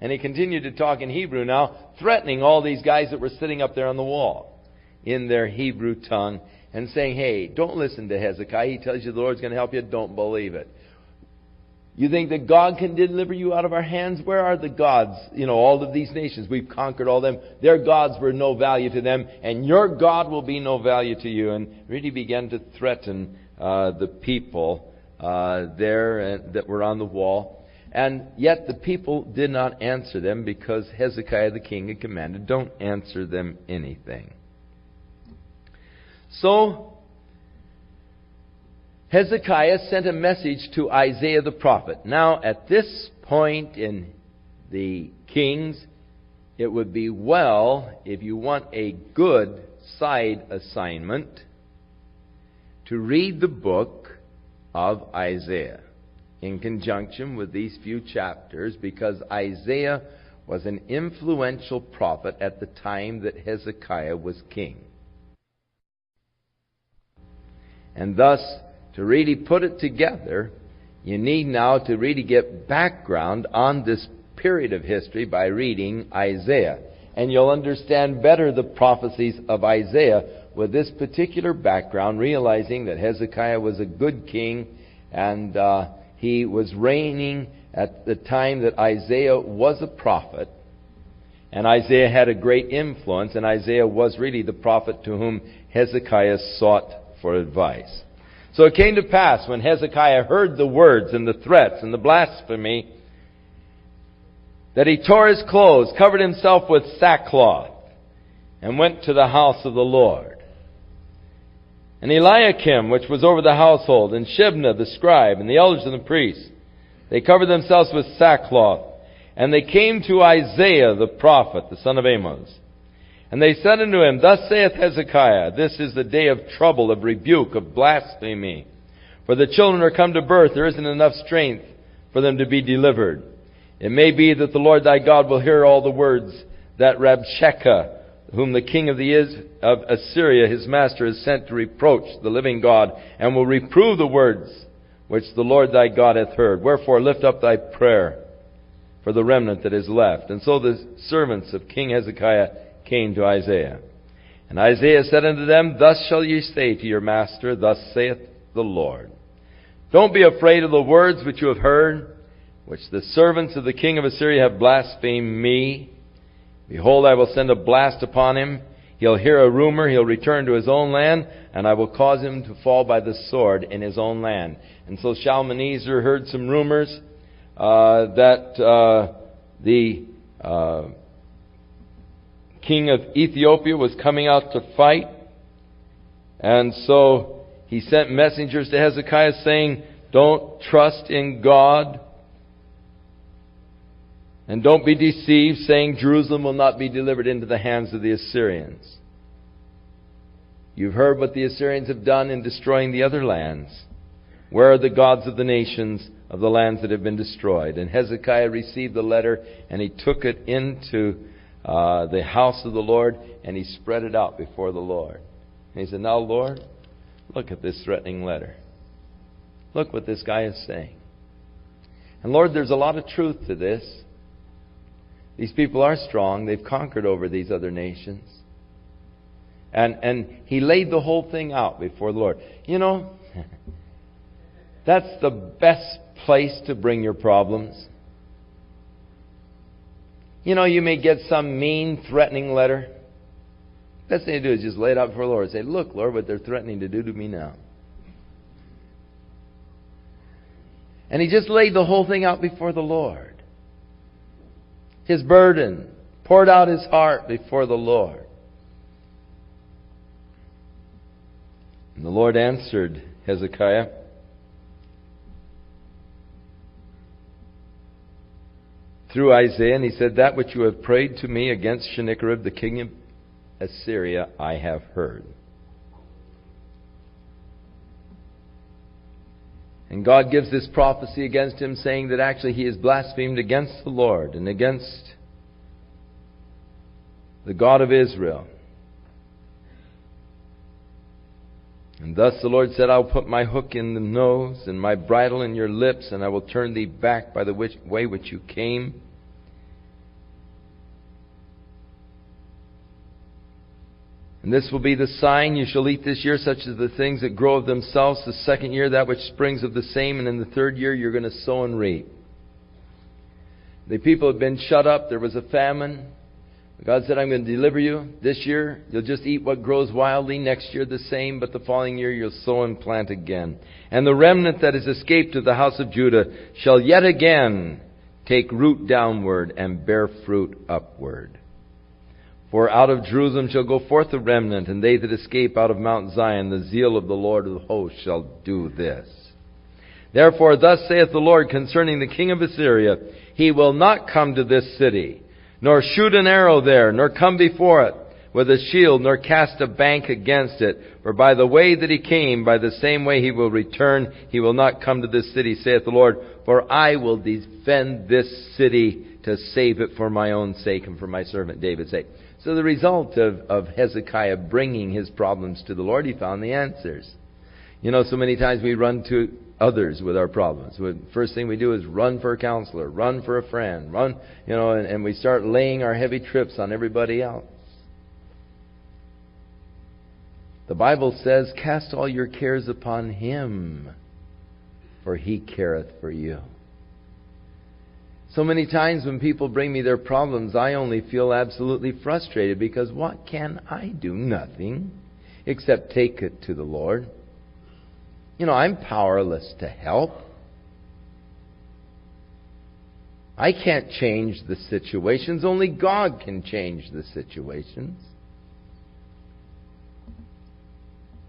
And he continued to talk in Hebrew now, threatening all these guys that were sitting up there on the wall in their Hebrew tongue and saying, hey, don't listen to Hezekiah. He tells you the Lord's going to help you. Don't believe it. You think that God can deliver you out of our hands? Where are the gods? All of these nations, we've conquered all them. Their gods were no value to them, and your God will be no value to you. And really began to threaten the people there that were on the wall. And yet the people did not answer them because Hezekiah the king had commanded, don't answer them anything. So Hezekiah sent a message to Isaiah the prophet. Now, at this point in the Kings, it would be well, if you want a good side assignment, to read the book of Isaiah in conjunction with these few chapters, because Isaiah was an influential prophet at the time that Hezekiah was king. And thus, to really put it together, you need now to really get background on this period of history by reading Isaiah. And you'll understand better the prophecies of Isaiah with this particular background, realizing that Hezekiah was a good king and he was reigning at the time that Isaiah was a prophet. And Isaiah had a great influence, and Isaiah was really the prophet to whom Hezekiah sought for advice. So it came to pass when Hezekiah heard the words and the threats and the blasphemy that he tore his clothes, covered himself with sackcloth, and went to the house of the Lord. And Eliakim, which was over the household, and Shebna the scribe, and the elders and the priests, they covered themselves with sackcloth, And they came to Isaiah the prophet, the son of Amos. And they said unto him, Thus saith Hezekiah, This is the day of trouble, of rebuke, of blasphemy. For the children are come to birth, there isn't enough strength for them to be delivered. It may be that the Lord thy God will hear all the words that Rabshakeh, whom the king of Assyria, his master, has sent to reproach the living God, and will reprove the words which the Lord thy God hath heard. Wherefore lift up thy prayer for the remnant that is left. And so the servants of King Hezekiah came to Isaiah. And Isaiah said unto them, Thus shall ye say to your master, Thus saith the Lord. Don't be afraid of the words which you have heard, which the servants of the king of Assyria have blasphemed me. Behold, I will send a blast upon him. He'll hear a rumor. He'll return to his own land, and I will cause him to fall by the sword in his own land. And so Shalmaneser heard some rumors that the king of Ethiopia was coming out to fight. And so he sent messengers to Hezekiah saying, Don't trust in God, and don't be deceived, saying Jerusalem will not be delivered into the hands of the Assyrians. You've heard what the Assyrians have done in destroying the other lands. Where are the gods of the nations of the lands that have been destroyed? And Hezekiah received the letter, and he took it into the house of the Lord, and he spread it out before the Lord. And he said, Now, Lord, look at this threatening letter. Look what this guy is saying. And Lord, there's a lot of truth to this. These people are strong. They've conquered over these other nations. And he laid the whole thing out before the Lord. You know, that's the best place to bring your problems. You know, you may get some mean, threatening letter. Best thing to do is just lay it out before the Lord and say, Look, Lord, what they're threatening to do to me now. And he just laid the whole thing out before the Lord. His burden, poured out his heart before the Lord. And the Lord answered Hezekiah, through Isaiah, and he said, That which you have prayed to me against Sennacherib, the king of Assyria, I have heard. And God gives this prophecy against him, saying that actually he has blasphemed against the Lord and against the God of Israel. And thus the Lord said, I will put my hook in the nose and my bridle in your lips, and I will turn thee back by the way which you came. And this will be the sign: you shall eat this year such as the things that grow of themselves. The second year that which springs of the same. And in the third year you're going to sow and reap. The people have been shut up. There was a famine. God said, I'm going to deliver you. This year you'll just eat what grows wildly. Next year the same. But the following year you'll sow and plant again. And the remnant that is escaped of the house of Judah shall yet again take root downward and bear fruit upward. For out of Jerusalem shall go forth a remnant, and they that escape out of Mount Zion, the zeal of the Lord of hosts shall do this. Therefore thus saith the Lord concerning the king of Assyria, He will not come to this city, nor shoot an arrow there, nor come before it with a shield, nor cast a bank against it. For by the way that he came, by the same way he will return. He will not come to this city, saith the Lord. For I will defend this city to save it for my own sake and for my servant David's sake. So the result of Hezekiah bringing his problems to the Lord, he found the answers. You know, so many times we run to others with our problems. First thing we do is run for a counselor, run for a friend, and we start laying our heavy trips on everybody else. The Bible says, cast all your cares upon Him, for He careth for you. So many times when people bring me their problems, I only feel absolutely frustrated because what can I do? Nothing, except take it to the Lord. You know, I'm powerless to help. I can't change the situations. Only God can change the situations.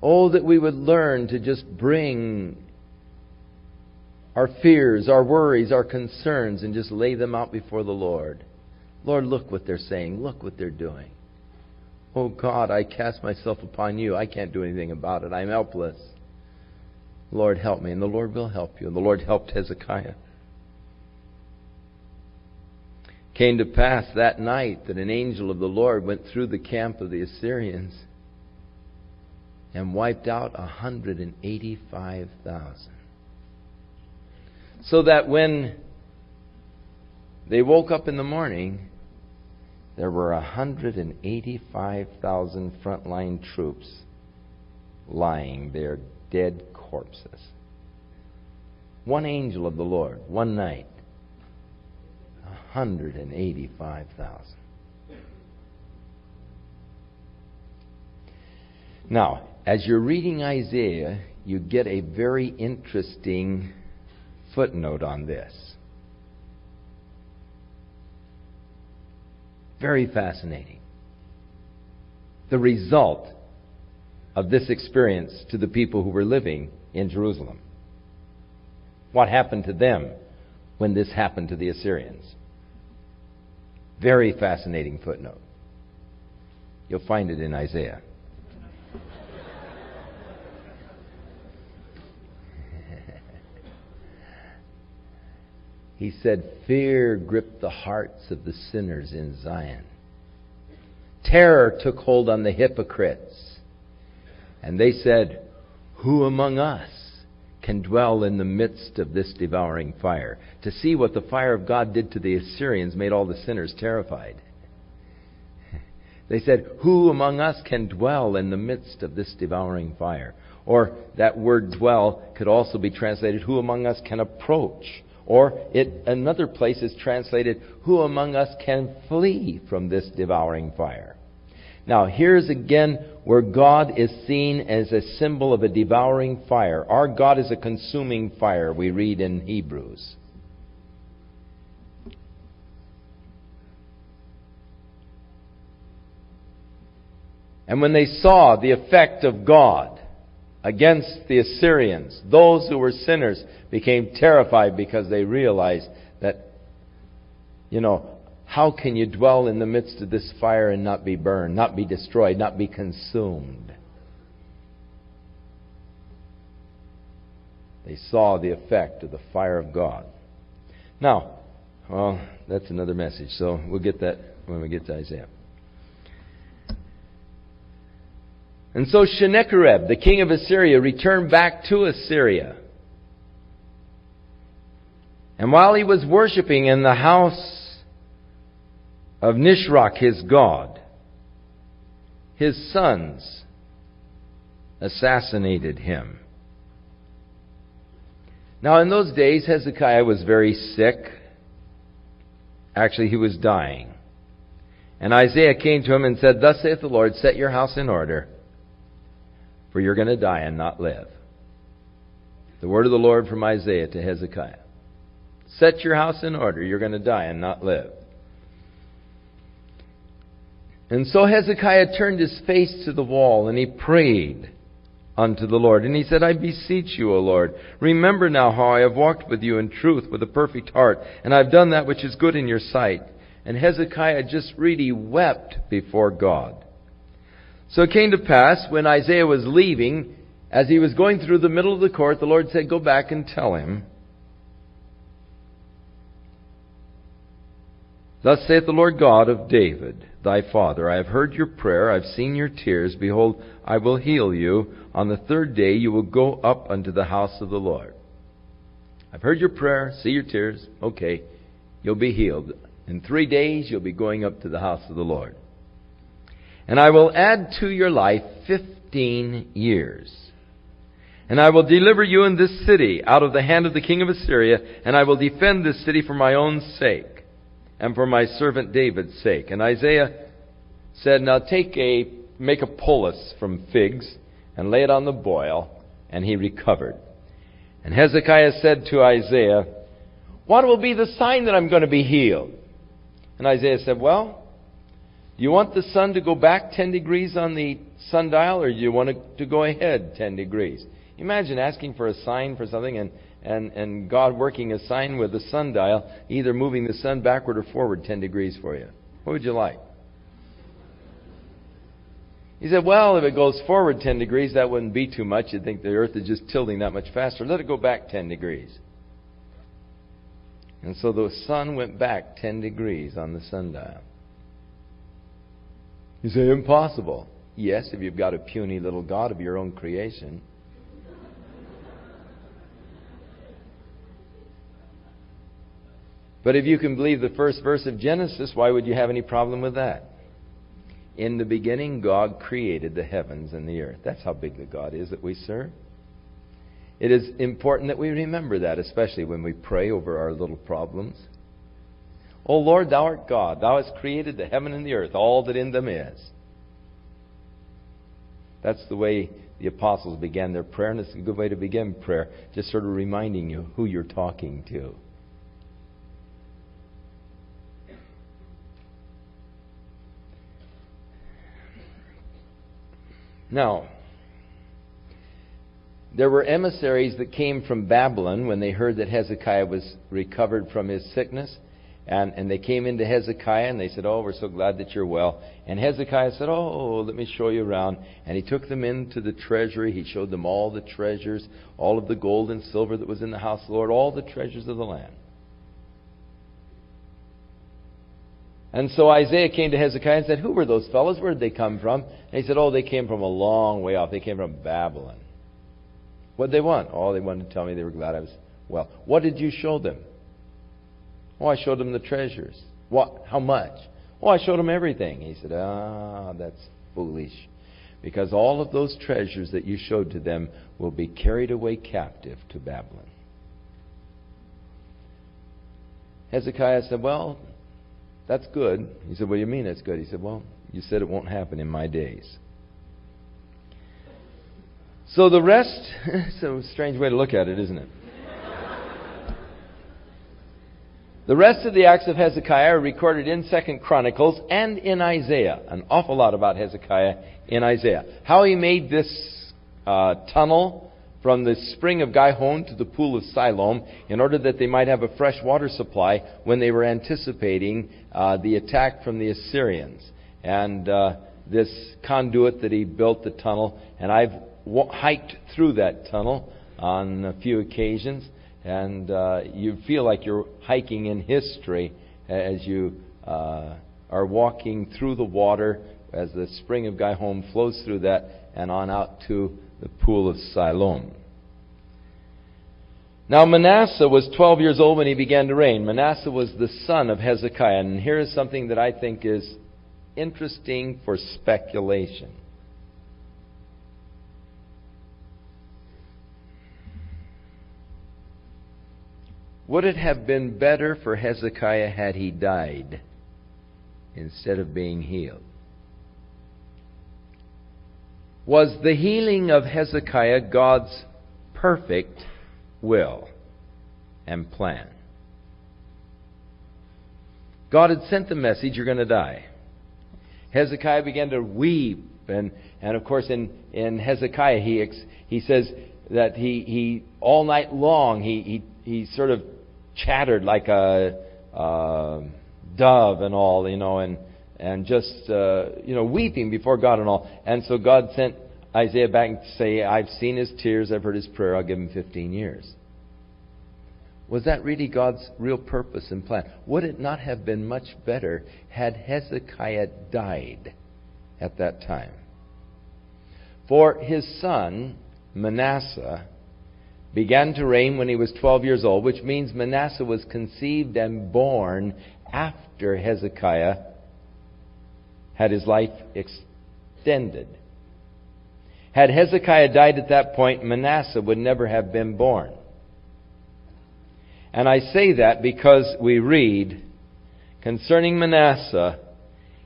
Oh, that we would learn to just bring our fears, our worries, our concerns, and just lay them out before the Lord. Lord, look what they're saying. Look what they're doing. Oh God, I cast myself upon you. I can't do anything about it. I'm helpless. Lord, help me. And the Lord will help you. And the Lord helped Hezekiah. Came to pass that night that an angel of the Lord went through the camp of the Assyrians and wiped out 185,000. So that when they woke up in the morning, there were 185,000 frontline troops lying there, dead corpses. One angel of the Lord, one night, 185,000. Now, as you're reading Isaiah, you get a very interesting footnote on this. Very fascinating. The result of this experience to the people who were living in Jerusalem. What happened to them when this happened to the Assyrians? Very fascinating footnote. You'll find it in Isaiah. He said, fear gripped the hearts of the sinners in Zion. Terror took hold on the hypocrites. And they said, who among us can dwell in the midst of this devouring fire? To see what the fire of God did to the Assyrians made all the sinners terrified. They said, who among us can dwell in the midst of this devouring fire? Or that word dwell could also be translated, who among us can approach? Or another place is translated, who among us can flee from this devouring fire? Now, here's again where God is seen as a symbol of a devouring fire. Our God is a consuming fire, we read in Hebrews. And when they saw the effect of God against the Assyrians, those who were sinners became terrified because they realized that, how can you dwell in the midst of this fire and not be burned, not be destroyed, not be consumed? They saw the effect of the fire of God. Now, that's another message, so we'll get that when we get to Isaiah. And so Sennacherib, the king of Assyria, returned back to Assyria. And while he was worshiping in the house of Nisroch, his god, his sons assassinated him. Now in those days, Hezekiah was very sick. Actually, he was dying. And Isaiah came to him and said, thus saith the Lord, set your house in order, for you're going to die and not live. The word of the Lord from Isaiah to Hezekiah. Set your house in order, you're going to die and not live. And so Hezekiah turned his face to the wall and he prayed unto the Lord. And he said, I beseech you, O Lord, remember now how I have walked with you in truth with a perfect heart, and I've done that which is good in your sight. And Hezekiah just really wept before God. So it came to pass, when Isaiah was leaving, as he was going through the middle of the court, the Lord said, go back and tell him, thus saith the Lord God of David, thy father, I have heard your prayer, I have seen your tears. Behold, I will heal you. On the third day you will go up unto the house of the Lord. I've heard your prayer, see your tears. Okay, you'll be healed. In 3 days you'll be going up to the house of the Lord. And I will add to your life 15 years. And I will deliver you in this city out of the hand of the king of Assyria, and I will defend this city for my own sake, and for my servant David's sake. And Isaiah said, now make a poultice from figs, and lay it on the boil, and he recovered. And Hezekiah said to Isaiah, what will be the sign that I'm going to be healed? And Isaiah said, well, do you want the sun to go back 10 degrees on the sundial, or do you want it to go ahead 10 degrees? Imagine asking for a sign for something and God working a sign with a sundial, either moving the sun backward or forward 10 degrees for you. What would you like? He said, well, if it goes forward 10 degrees, that wouldn't be too much. You'd think the earth is just tilting that much faster. Let it go back 10 degrees. And so the sun went back 10 degrees on the sundial. You say, impossible. Yes, if you've got a puny little God of your own creation. But if you can believe the first verse of Genesis, why would you have any problem with that? In the beginning, God created the heavens and the earth. That's how big the God is that we serve. It is important that we remember that, especially when we pray over our little problems. O Lord, Thou art God. Thou hast created the heaven and the earth, all that in them is. That's the way the apostles began their prayer, and it's a good way to begin prayer, just sort of reminding you who you're talking to. Now, there were emissaries that came from Babylon when they heard that Hezekiah was recovered from his sickness. And they came into Hezekiah and they said, oh, we're so glad that you're well. And Hezekiah said, oh, let me show you around. And he took them into the treasury. He showed them all the treasures, all of the gold and silver that was in the house of the Lord, all the treasures of the land. And so Isaiah came to Hezekiah and said, who were those fellows? Where did they come from? And he said, oh, they came from a long way off. They came from Babylon. What did they want? Oh, they wanted to tell me they were glad I was well. What did you show them? Oh, I showed them the treasures. What? How much? Oh, I showed them everything. He said, that's foolish. Because all of those treasures that you showed to them will be carried away captive to Babylon. Hezekiah said, well, that's good. He said, what do you mean that's good? He said, well, you said it won't happen in my days. So the rest, it's a strange way to look at it, isn't it? The rest of the acts of Hezekiah are recorded in 2 Chronicles and in Isaiah. An awful lot about Hezekiah in Isaiah. How he made this tunnel from the spring of Gihon to the pool of Siloam in order that they might have a fresh water supply when they were anticipating the attack from the Assyrians. And this conduit that he built the tunnel, and I've hiked through that tunnel on a few occasions. And you feel like you're hiking in history as you are walking through the water as the spring of Gihon flows through that and on out to the pool of Siloam. Now Manasseh was 12 years old when he began to reign. Manasseh was the son of Hezekiah. And here is something that I think is interesting for speculation. Would it have been better for Hezekiah had he died instead of being healed? Was the healing of Hezekiah God's perfect will and plan? God had sent the message, you're going to die. Hezekiah began to weep. And of course in Hezekiah he says that he all night long he sort of chattered like a dove and all, and just weeping before God and all. And so God sent Isaiah back to say, I've seen his tears, I've heard his prayer, I'll give him 15 years. Was that really God's real purpose and plan? Would it not have been much better had Hezekiah died at that time? For his son, Manasseh, began to reign when he was 12 years old, which means Manasseh was conceived and born after Hezekiah had his life extended. Had Hezekiah died at that point, Manasseh would never have been born. And I say that because we read concerning Manasseh,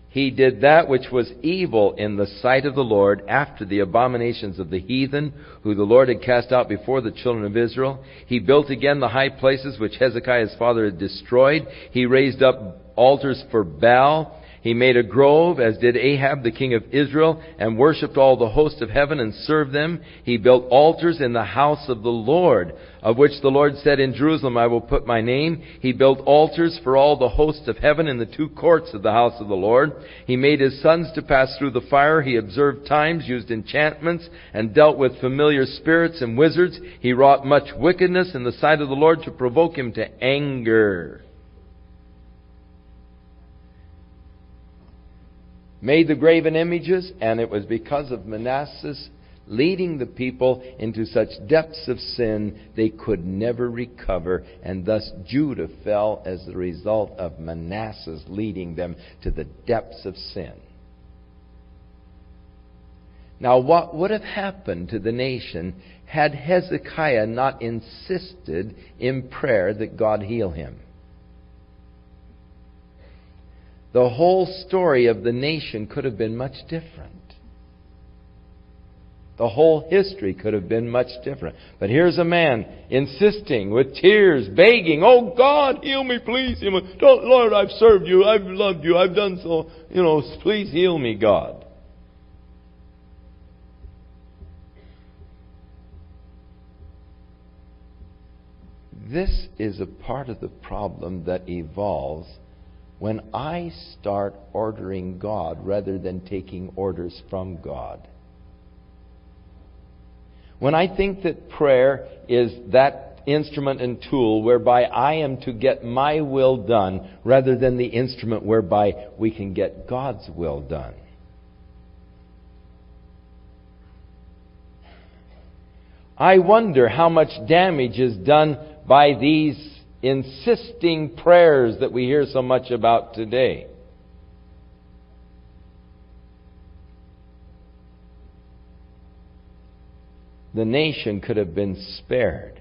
he did that which was evil in the sight of the Lord after the abominations of the heathen, who the Lord had cast out before the children of Israel. He built again the high places which Hezekiah his father had destroyed. He raised up altars for Baal. He made a grove, as did Ahab the king of Israel, and worshipped all the host of heaven and served them. He built altars in the house of the Lord, of which the Lord said, in Jerusalem I will put my name. He built altars for all the hosts of heaven in the two courts of the house of the Lord. He made his sons to pass through the fire. He observed times, used enchantments, and dealt with familiar spirits and wizards. He wrought much wickedness in the sight of the Lord to provoke him to anger. Made the graven images, and it was because of Manasseh's leading the people into such depths of sin they could never recover, and thus Judah fell as the result of Manasseh's leading them to the depths of sin. Now, what would have happened to the nation had Hezekiah not insisted in prayer that God heal him? The whole story of the nation could have been much different. The whole history could have been much different. But here's a man insisting with tears, begging, oh God, heal me, please. Heal me. Don't, Lord, I've served you, I've loved you, I've done so. Please heal me, God. This is a part of the problem that evolves when I start ordering God rather than taking orders from God. When I think that prayer is that instrument and tool whereby I am to get my will done rather than the instrument whereby we can get God's will done. I wonder how much damage is done by these insisting prayers that we hear so much about today. The nation could have been spared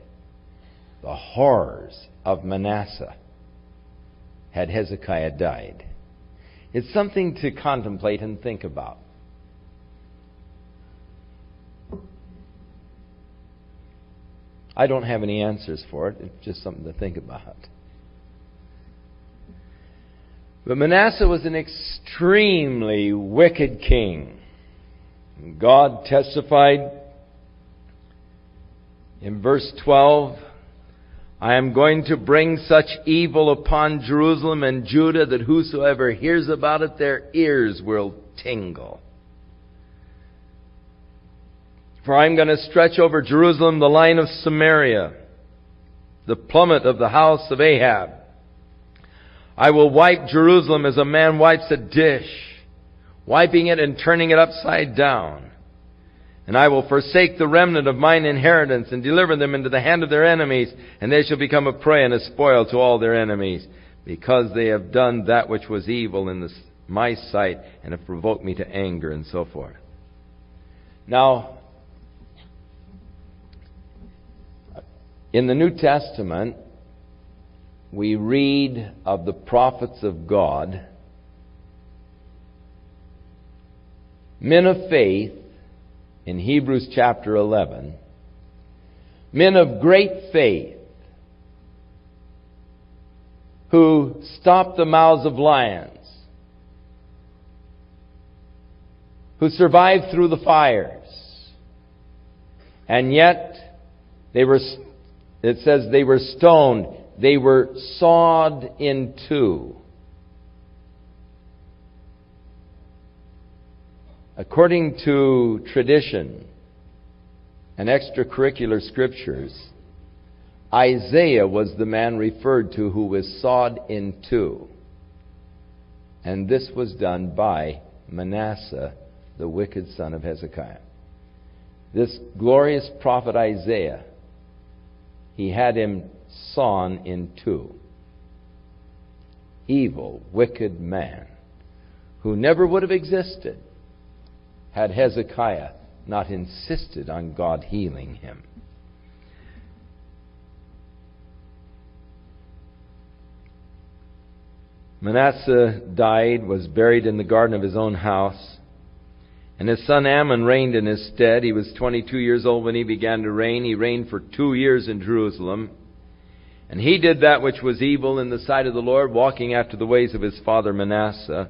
the horrors of Manasseh had Hezekiah died. It's something to contemplate and think about. I don't have any answers for it. It's just something to think about. But Manasseh was an extremely wicked king. God testified in verse 12, I am going to bring such evil upon Jerusalem and Judah that whosoever hears about it, their ears will tingle. For I am going to stretch over Jerusalem the line of Samaria, the plummet of the house of Ahab. I will wipe Jerusalem as a man wipes a dish, wiping it and turning it upside down. And I will forsake the remnant of mine inheritance and deliver them into the hand of their enemies, and they shall become a prey and a spoil to all their enemies, because they have done that which was evil in my sight and have provoked me to anger, and so forth. Now, in the New Testament, we read of the prophets of God, men of faith, in Hebrews chapter 11, men of great faith who stopped the mouths of lions, who survived through the fires, and yet it says they were stoned, they were sawed in two. According to tradition and extracurricular scriptures, Isaiah was the man referred to who was sawed in two. And this was done by Manasseh, the wicked son of Hezekiah. This glorious prophet Isaiah, he had him sawn in two. Evil, wicked man who never would have existed had Hezekiah not insisted on God healing him. Manasseh died, was buried in the garden of his own house, and his son Ammon reigned in his stead. He was 22 years old when he began to reign. He reigned for 2 years in Jerusalem. And he did that which was evil in the sight of the Lord, walking after the ways of his father Manasseh.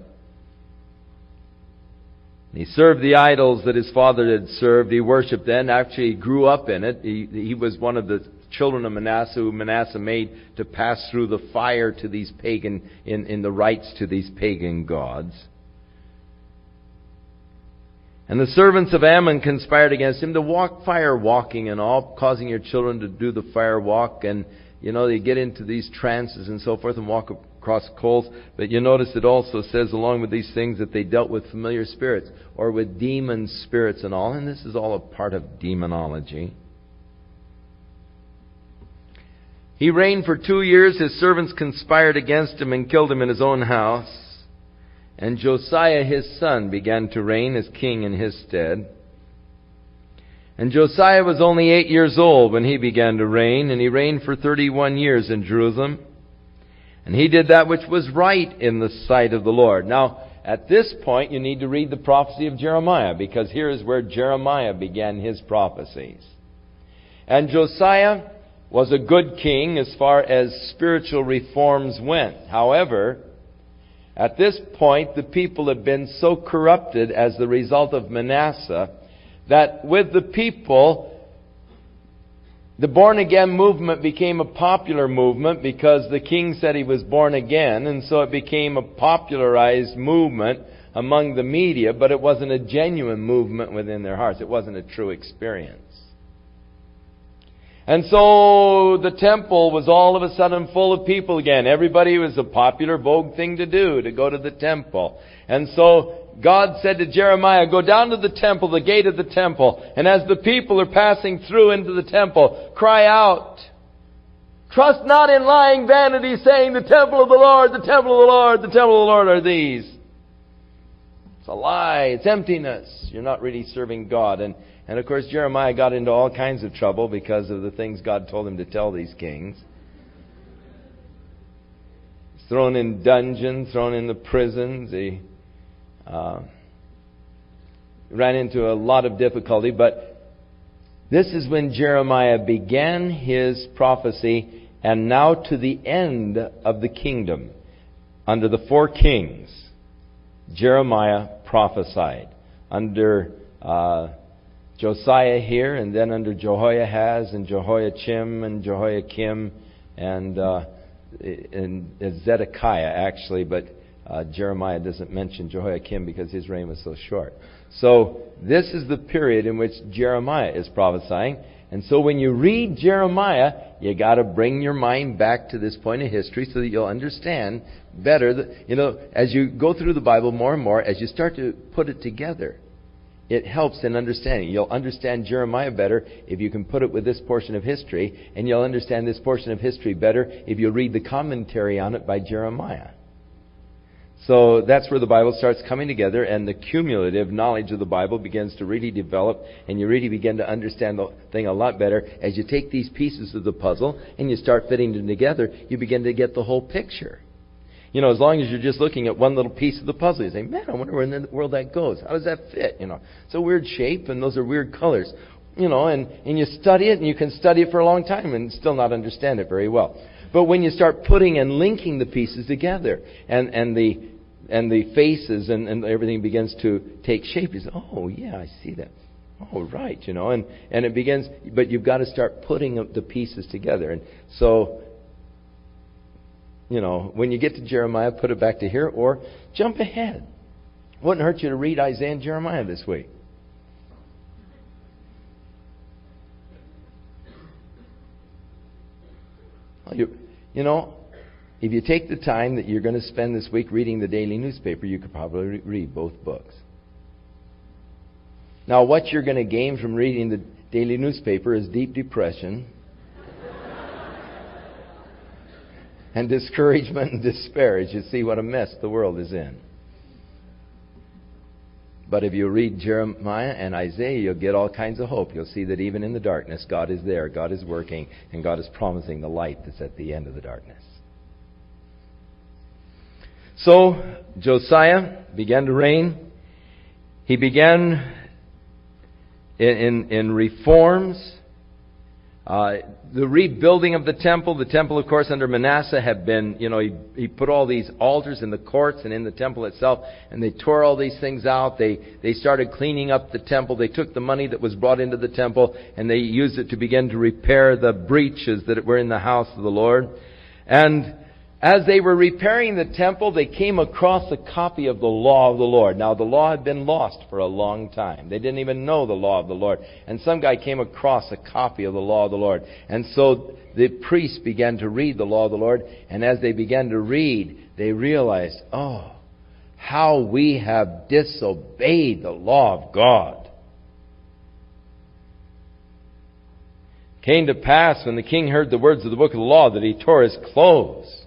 He served the idols that his father had served. He worshipped them. Actually, he grew up in it. He was one of the children of Manasseh, who Manasseh made to pass through the fire to these pagan, in the rites to these pagan gods. And the servants of Ammon conspired against him to walk fire walking and all, causing your children to do the fire walk. And, they get into these trances and so forth and walk across coals. But you notice it also says, along with these things, that they dealt with familiar spirits or with demon spirits and all. And this is all a part of demonology. He reigned for 2 years. His servants conspired against him and killed him in his own house. And Josiah his son began to reign as king in his stead. And Josiah was only 8 years old when he began to reign, and he reigned for 31 years in Jerusalem. And he did that which was right in the sight of the Lord. Now, at this point, you need to read the prophecy of Jeremiah, because here is where Jeremiah began his prophecies. And Josiah was a good king as far as spiritual reforms went. However, at this point, the people had been so corrupted as the result of Manasseh that with the people, the born-again movement became a popular movement because the king said he was born again, and so it became a popularized movement among the media, but it wasn't a genuine movement within their hearts. It wasn't a true experience. And so the temple was all of a sudden full of people again. Everybody, was a popular, vogue thing to do, to go to the temple. And so God said to Jeremiah, go down to the temple, the gate of the temple, and as the people are passing through into the temple, cry out, trust not in lying vanity, saying, the temple of the Lord, the temple of the Lord, the temple of the Lord are these. It's a lie. It's emptiness. You're not really serving God. And of course, Jeremiah got into all kinds of trouble because of the things God told him to tell these kings. He's thrown in dungeons, thrown in the prisons. He ran into a lot of difficulty. But this is when Jeremiah began his prophecy, and now to the end of the kingdom. Under the 4 kings, Jeremiah prophesied. Under Josiah here, and then under Jehoiahaz and Jehoiachim and Jehoiakim and Zedekiah, actually, but Jeremiah doesn't mention Jehoiakim because his reign was so short. So this is the period in which Jeremiah is prophesying. And so when you read Jeremiah, you got to bring your mind back to this point of history so that you'll understand better. As you go through the Bible more and more, as you start to put it together, it helps in understanding. You'll understand Jeremiah better if you can put it with this portion of history, and you'll understand this portion of history better if you read the commentary on it by Jeremiah. So that's where the Bible starts coming together, and the cumulative knowledge of the Bible begins to really develop, and you really begin to understand the thing a lot better. As you take these pieces of the puzzle and you start fitting them together, you begin to get the whole picture. As long as you're just looking at one little piece of the puzzle, you say, man, I wonder where in the world that goes. How does that fit? It's a weird shape, and those are weird colors. And you study it, and you can study it for a long time and still not understand it very well. But when you start putting and linking the pieces together, and the faces and everything begins to take shape, you say, oh, yeah, I see that. Oh, right, and it begins, but you've got to start putting the pieces together. And so, when you get to Jeremiah, put it back to here or jump ahead. Wouldn't hurt you to read Isaiah and Jeremiah this week. If you take the time that you're going to spend this week reading the daily newspaper, you could probably read both books. Now, what you're going to gain from reading the daily newspaper is deep depression and discouragement and despair as you see what a mess the world is in. But if you read Jeremiah and Isaiah, you'll get all kinds of hope. You'll see that even in the darkness, God is there, God is working, and God is promising the light that's at the end of the darkness. So, Josiah began to reign. He began in reforms. The rebuilding of the temple, of course, under Manasseh had been, he put all these altars in the courts and in the temple itself, and they tore all these things out. They started cleaning up the temple. They took the money that was brought into the temple, and they used it to begin to repair the breaches that were in the house of the Lord. And as they were repairing the temple, they came across a copy of the law of the Lord. Now, the law had been lost for a long time. They didn't even know the law of the Lord. And some guy came across a copy of the law of the Lord. And so the priests began to read the law of the Lord. And as they began to read, they realized, how we have disobeyed the law of God. It came to pass when the king heard the words of the book of the law that he tore his clothes.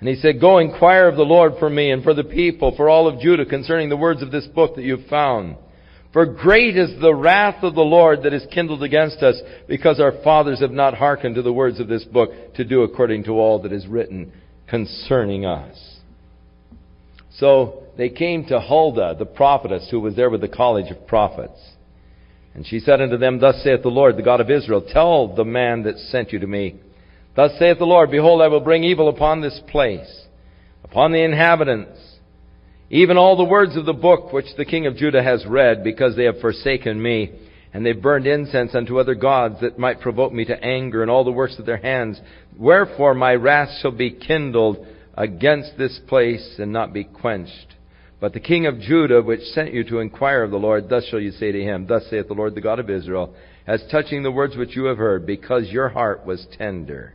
And he said, "Go inquire of the Lord for me and for the people, for all of Judah, concerning the words of this book that you have found. For great is the wrath of the Lord that is kindled against us, because our fathers have not hearkened to the words of this book, to do according to all that is written concerning us." So they came to Huldah, the prophetess, who was there with the college of prophets. And she said unto them, "Thus saith the Lord, the God of Israel, tell the man that sent you to me, Thus saith the Lord, Behold, I will bring evil upon this place, upon the inhabitants, even all the words of the book which the king of Judah has read, because they have forsaken me, and they burned incense unto other gods that might provoke me to anger, and all the works of their hands. Wherefore my wrath shall be kindled against this place, and not be quenched. But the king of Judah, which sent you to inquire of the Lord, thus shall you say to him, Thus saith the Lord, the God of Israel, as touching the words which you have heard, because your heart was tender,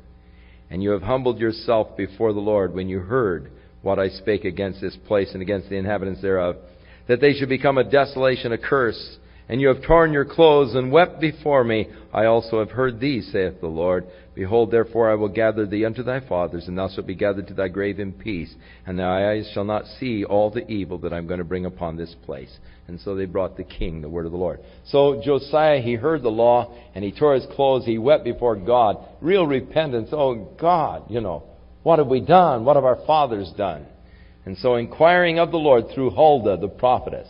and you have humbled yourself before the Lord when you heard what I spake against this place and against the inhabitants thereof, that they should become a desolation, a curse, and you have torn your clothes and wept before me. I also have heard thee, saith the Lord. Behold, therefore I will gather thee unto thy fathers, and thou shalt be gathered to thy grave in peace, and thy eyes shall not see all the evil that I'm going to bring upon this place. And so they brought the king the word of the Lord. So Josiah, he heard the law, and he tore his clothes. He wept before God. Real repentance. Oh, God, what have we done? What have our fathers done? And so inquiring of the Lord through Huldah, the prophetess,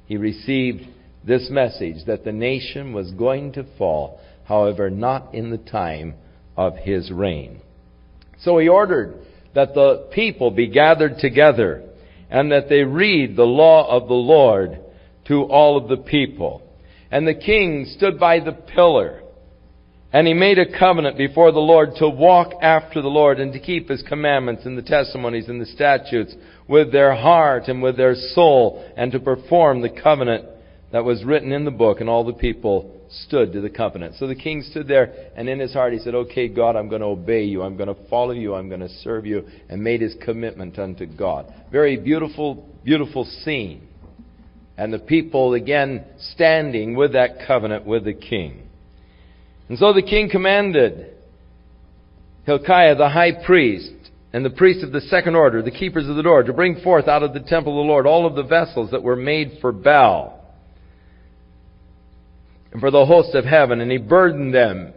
he received this message that the nation was going to fall, however, not in the time of his reign. So he ordered that the people be gathered together and that they read the law of the Lord to all of the people. And the king stood by the pillar, and he made a covenant before the Lord to walk after the Lord and to keep his commandments and the testimonies and the statutes with their heart and with their soul, and to perform the covenant that was written in the book. And all the people stood to the covenant. So the king stood there, and in his heart he said, Okay, God, I'm going to obey you. I'm going to follow you. I'm going to serve you. And made his commitment unto God. Very beautiful, beautiful scene. And the people again standing with that covenant with the king. And so the king commanded Hilkiah the high priest and the priests of the second order, the keepers of the door, to bring forth out of the temple of the Lord all of the vessels that were made for Baal and for the host of heaven. And he burdened them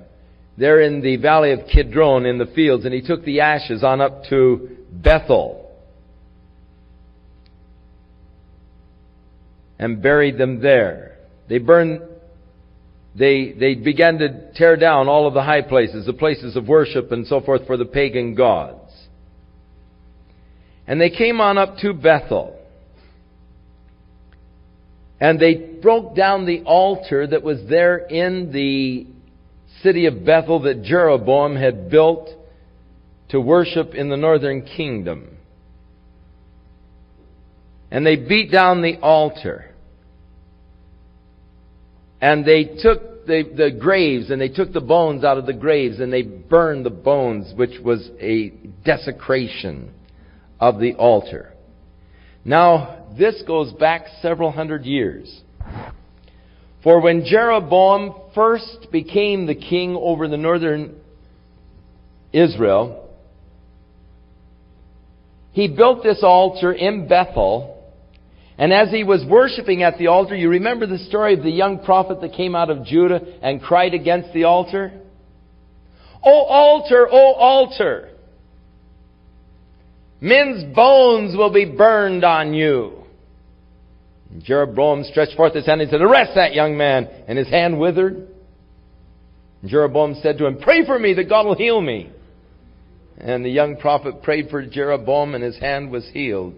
there in the valley of Kidron in the fields. And he took the ashes on up to Bethel and buried them there. They began to tear down all of the high places, the places of worship and so forth for the pagan gods. And they came on up to Bethel. And they broke down the altar that was there in the city of Bethel that Jeroboam had built to worship in the northern kingdom. And they beat down the altar. And they took the graves, and they took the bones out of the graves, and they burned the bones, which was a desecration of the altar. Now, this goes back several hundred years. For when Jeroboam first became the king over the northern Israel, he built this altar in Bethel. And as he was worshiping at the altar, you remember the story of the young prophet that came out of Judah and cried against the altar? O altar, O altar! Men's bones will be burned on you. And Jeroboam stretched forth his hand and said, "Arrest that young man." And his hand withered. And Jeroboam said to him, "Pray for me that God will heal me." And the young prophet prayed for Jeroboam, and his hand was healed.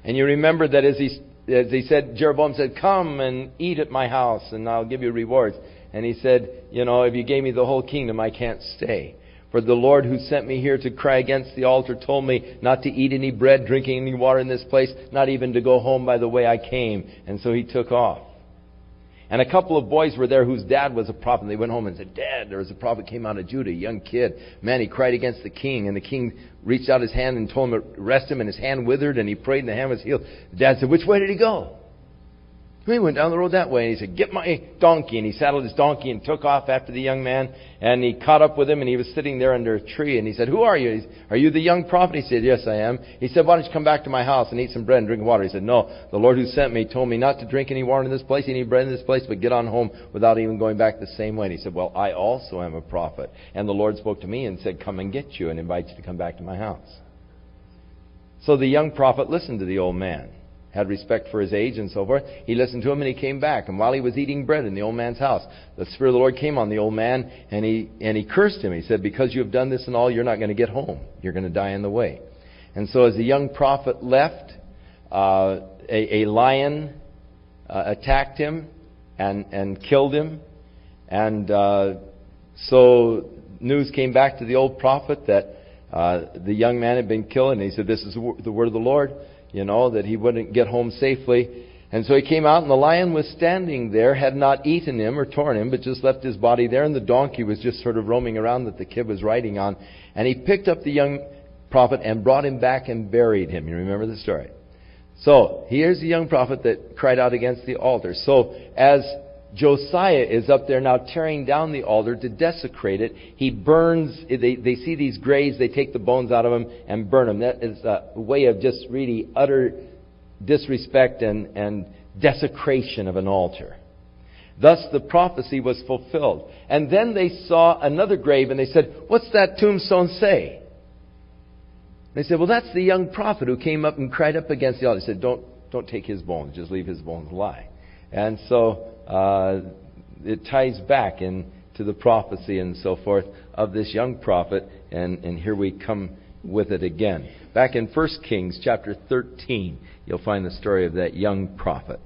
And you remember that as he said, Jeroboam said, "Come and eat at my house, and I'll give you rewards." And he said, "If you gave me the whole kingdom, I can't stay. For the Lord who sent me here to cry against the altar told me not to eat any bread, drinking any water in this place, not even to go home by the way I came." And so he took off. And a couple of boys were there whose dad was a prophet. And they went home and said, "Dad, there was a prophet came out of Judah, a young kid. Man, he cried against the king." And the king reached out his hand and told him to arrest him. And his hand withered and he prayed and the hand was healed. The dad said, "Which way did he go?" He went down the road that way. And he said, "Get my donkey." And he saddled his donkey and took off after the young man. And he caught up with him, and he was sitting there under a tree. And he said, "Who are you?" "Are you the young prophet?" He said, "Yes, I am." He said, "Why don't you come back to my house and eat some bread and drink water?" He said, "No, the Lord who sent me told me not to drink any water in this place, any bread in this place, but get on home without even going back the same way." And he said, "Well, I also am a prophet. And the Lord spoke to me and said, 'Come and get you,' and invite you to come back to my house." So the young prophet listened to the old man, had respect for his age and so forth. He listened to him and he came back. And while he was eating bread in the old man's house, the Spirit of the Lord came on the old man and he cursed him. He said, "Because you have done this and all, you're not going to get home. You're going to die on the way." And so as the young prophet left, a lion attacked him and killed him. And so news came back to the old prophet that the young man had been killed. And he said, "This is the word of the Lord." That he wouldn't get home safely. And so he came out, and the lion was standing there, had not eaten him or torn him, but just left his body there, and the donkey was just sort of roaming around that the kid was riding on. And he picked up the young prophet and brought him back and buried him. You remember the story? So, here's the young prophet that cried out against the altar. So, as Josiah is up there now tearing down the altar to desecrate it, he burns, they see these graves, they take the bones out of them and burn them. That is a way of just really utter disrespect and desecration of an altar. Thus the prophecy was fulfilled. And then they saw another grave and they said, "What's that tombstone say?" They said, "Well, that's the young prophet who came up and cried up against the altar." They said, Don't take his bones, just leave his bones lie." And so it ties back into the prophecy and so forth of this young prophet, and here we come with it again. Back in 1 Kings chapter 13, you'll find the story of that young prophet.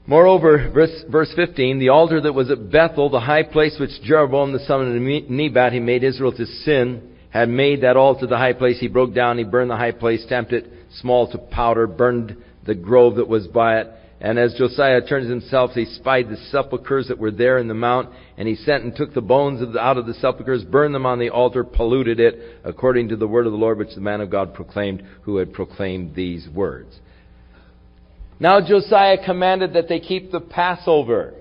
"Moreover," verse 15, "the altar that was at Bethel, the high place which Jeroboam the son of Nebat, he made Israel to sin, had made that altar the high place. He broke down, he burned the high place, stamped it small to powder, burned the grove that was by it. And as Josiah turned himself, he spied the sepulchres that were there in the mount, and he sent and took the bones out of the sepulchres, burned them on the altar, polluted it, according to the word of the Lord, which the man of God proclaimed, who had proclaimed these words." Now Josiah commanded that they keep the Passover.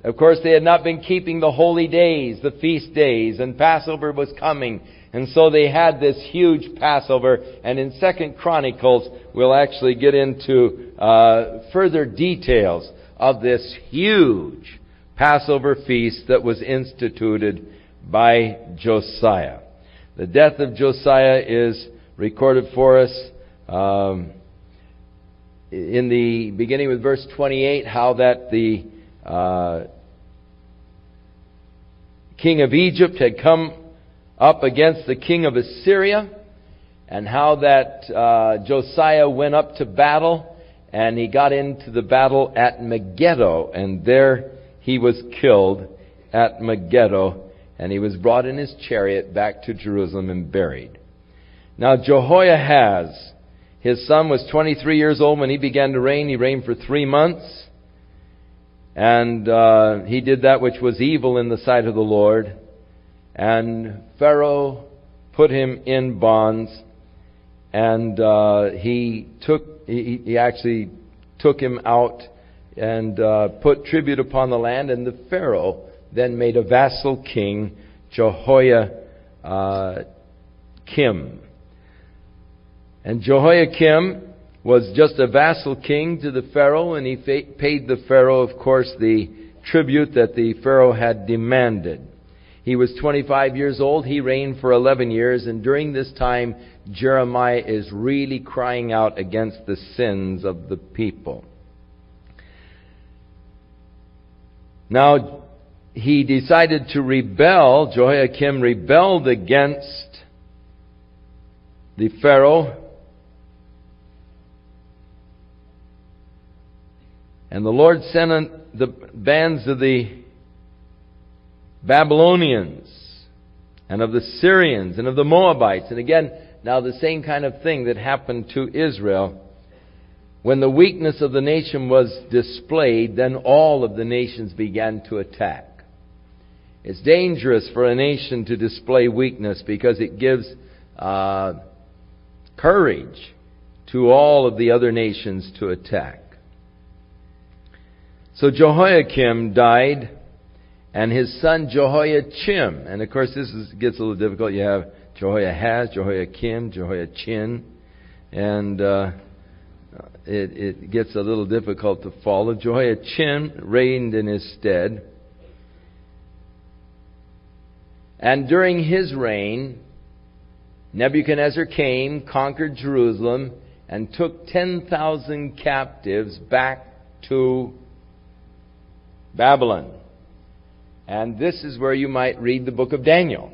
Of course, they had not been keeping the holy days, the feast days, and Passover was coming. And so they had this huge Passover. And in 2 Chronicles, we'll actually get into further details of this huge Passover feast that was instituted by Josiah. The death of Josiah is recorded for us in the beginning with verse 28, how that the king of Egypt had come up against the king of Assyria, and how that Josiah went up to battle, and he got into the battle at Megiddo, and there he was killed at Megiddo, and he was brought in his chariot back to Jerusalem and buried. Now Jehoahaz, his son, was 23 years old when he began to reign. He reigned for 3 months, and he did that which was evil in the sight of the Lord. And Pharaoh put him in bonds, and he actually took him out and put tribute upon the land. And the Pharaoh then made a vassal king, Jehoiakim. And Jehoiakim was just a vassal king to the Pharaoh, and he paid the Pharaoh, of course, the tribute that the Pharaoh had demanded. He was 25 years old. He reigned for 11 years. And during this time, Jeremiah is really crying out against the sins of the people. Now, he decided to rebel. Jehoiakim rebelled against the Pharaoh. And the Lord sent the bands of the Babylonians and of the Syrians and of the Moabites. And again, now the same kind of thing that happened to Israel. When the weakness of the nation was displayed, then all of the nations began to attack. It's dangerous for a nation to display weakness because it gives courage to all of the other nations to attack. So Jehoiakim died, and his son Jehoiachim. And of course this gets a little difficult. You have Jehoiahaz, Jehoiakim, Jehoiachin. And it gets a little difficult to follow. Jehoiachin reigned in his stead. And during his reign, Nebuchadnezzar came, conquered Jerusalem, and took 10,000 captives back to Babylon. And this is where you might read the book of Daniel.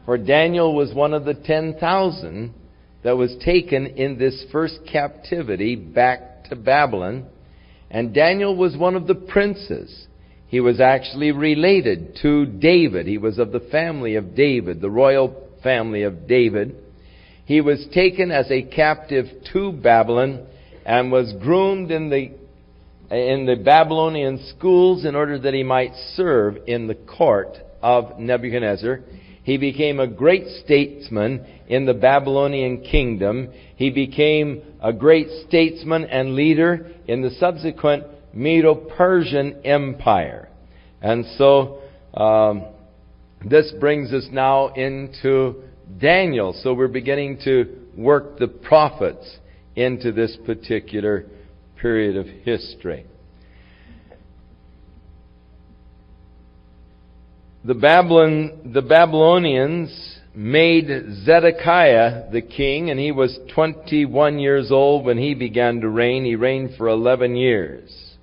For Daniel was one of the 10,000 that was taken in this first captivity back to Babylon. And Daniel was one of the princes. He was actually related to David. He was of the family of David, the royal family of David. He was taken as a captive to Babylon and was groomed in the Babylonian schools in order that he might serve in the court of Nebuchadnezzar. He became a great statesman in the Babylonian kingdom. He became a great statesman and leader in the subsequent Medo-Persian Empire. And so this brings us now into Daniel. So we're beginning to work the prophets into this particular period of history. The Babylonians made Zedekiah the king, and he was 21 years old when he began to reign. He reigned for 11 years.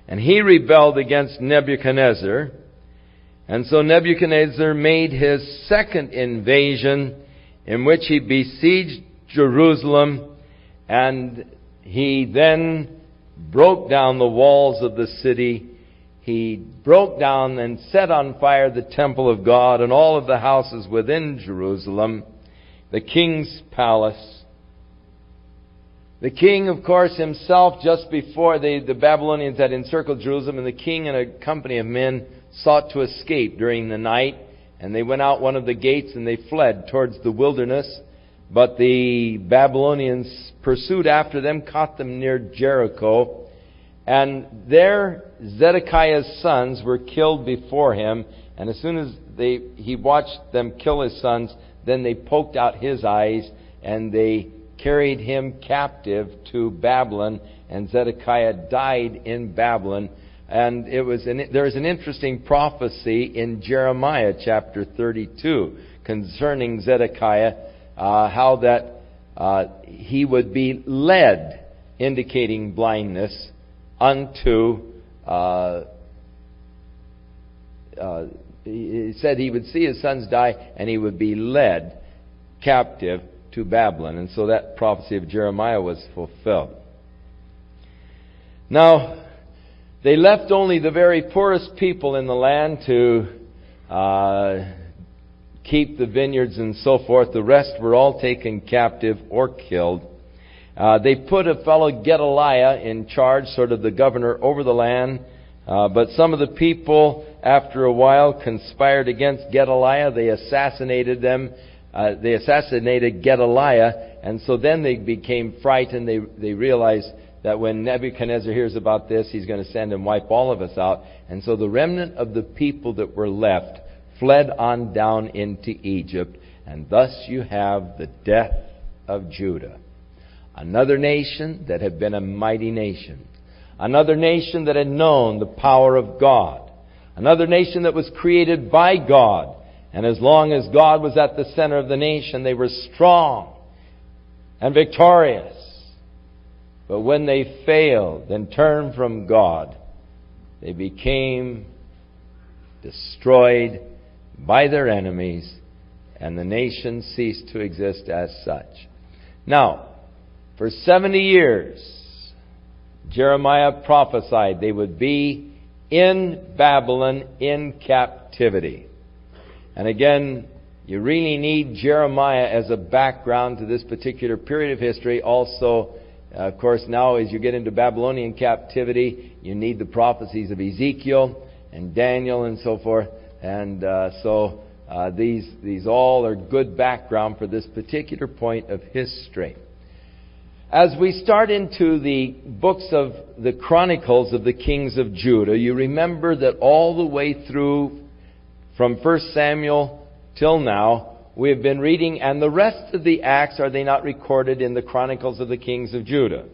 And he rebelled against Nebuchadnezzar. And so Nebuchadnezzar made his second invasion, in which he besieged Jerusalem, and he then broke down the walls of the city. He broke down and set on fire the temple of God and all of the houses within Jerusalem, the king's palace. The king, of course, himself, just before the Babylonians had encircled Jerusalem, and the king and a company of men sought to escape during the night. And they went out one of the gates and they fled towards the wilderness. But the Babylonians pursued after them, caught them near Jericho. And there Zedekiah's sons were killed before him. And as soon as he watched them kill his sons, then they poked out his eyes and they carried him captive to Babylon. And Zedekiah died in Babylon. And there is an interesting prophecy in Jeremiah chapter 32 concerning Zedekiah, how that he would be led, indicating blindness, unto, he said he would see his sons die and he would be led captive to Babylon. And so that prophecy of Jeremiah was fulfilled. Now, they left only the very poorest people in the land to keep the vineyards and so forth. The rest were all taken captive or killed. They put a fellow Gedaliah in charge, sort of the governor over the land. But some of the people, after a while, conspired against Gedaliah. They assassinated them. They assassinated Gedaliah. And so then they became frightened. They realized that when Nebuchadnezzar hears about this, he's going to send and wipe all of us out. And so the remnant of the people that were left fled on down into Egypt. And thus you have the death of Judah. Another nation that had been a mighty nation. Another nation that had known the power of God. Another nation that was created by God And as long as God was at the center of the nation, they were strong and victorious. But when they failed and turned from God, they became destroyed by their enemies, and the nation ceased to exist as such. Now, for 70 years, Jeremiah prophesied they would be in Babylon in captivity. And again, you really need Jeremiah as a background to this particular period of history. Also, of course, now as you get into Babylonian captivity, you need the prophecies of Ezekiel and Daniel and so forth. And these all are good background for this particular point of history. As we start into the books of the Chronicles of the Kings of Judah, you remember that all the way through from 1 Samuel till now, we have been reading, and the rest of the Acts, are they not recorded in the Chronicles of the Kings of Judah?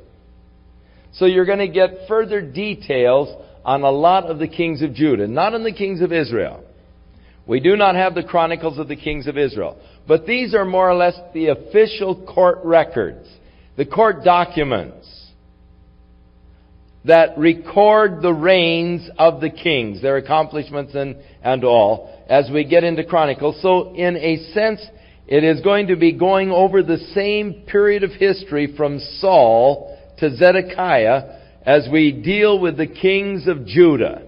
So you're going to get further details on a lot of the kings of Judah, not on the kings of Israel. We do not have the Chronicles of the Kings of Israel. But these are more or less the official court records, the court documents that record the reigns of the kings, their accomplishments and all, as we get into Chronicles. So in a sense, it is going to be going over the same period of history from Saul to Zedekiah as we deal with the kings of Judah.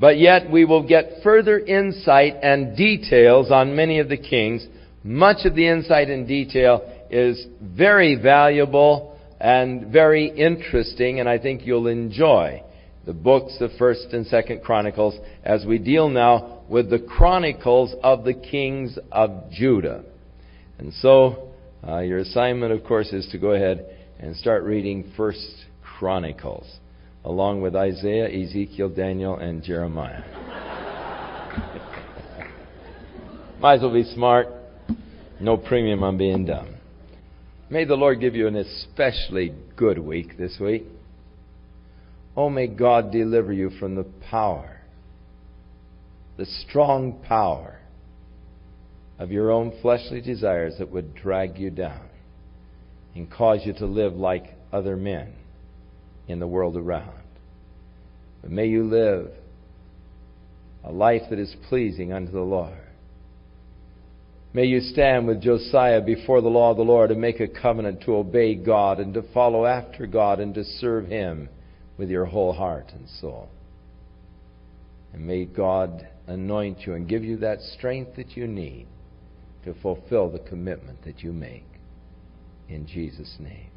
But yet we will get further insight and details on many of the kings. Much of the insight and detail is very valuable and very interesting, and I think you'll enjoy the books of 1st and 2nd Chronicles as we deal now with the Chronicles of the kings of Judah. And so your assignment, of course, is to go ahead and start reading 1st Chronicles, along with Isaiah, Ezekiel, Daniel, and Jeremiah. Might as well be smart. No premium on being dumb. May the Lord give you an especially good week this week. Oh, may God deliver you from the power, the strong power of your own fleshly desires that would drag you down and cause you to live like other men in the world around. But may you live a life that is pleasing unto the Lord. May you stand with Josiah before the law of the Lord and make a covenant to obey God and to follow after God and to serve Him with your whole heart and soul. And may God anoint you and give you that strength that you need to fulfill the commitment that you make. In Jesus' name.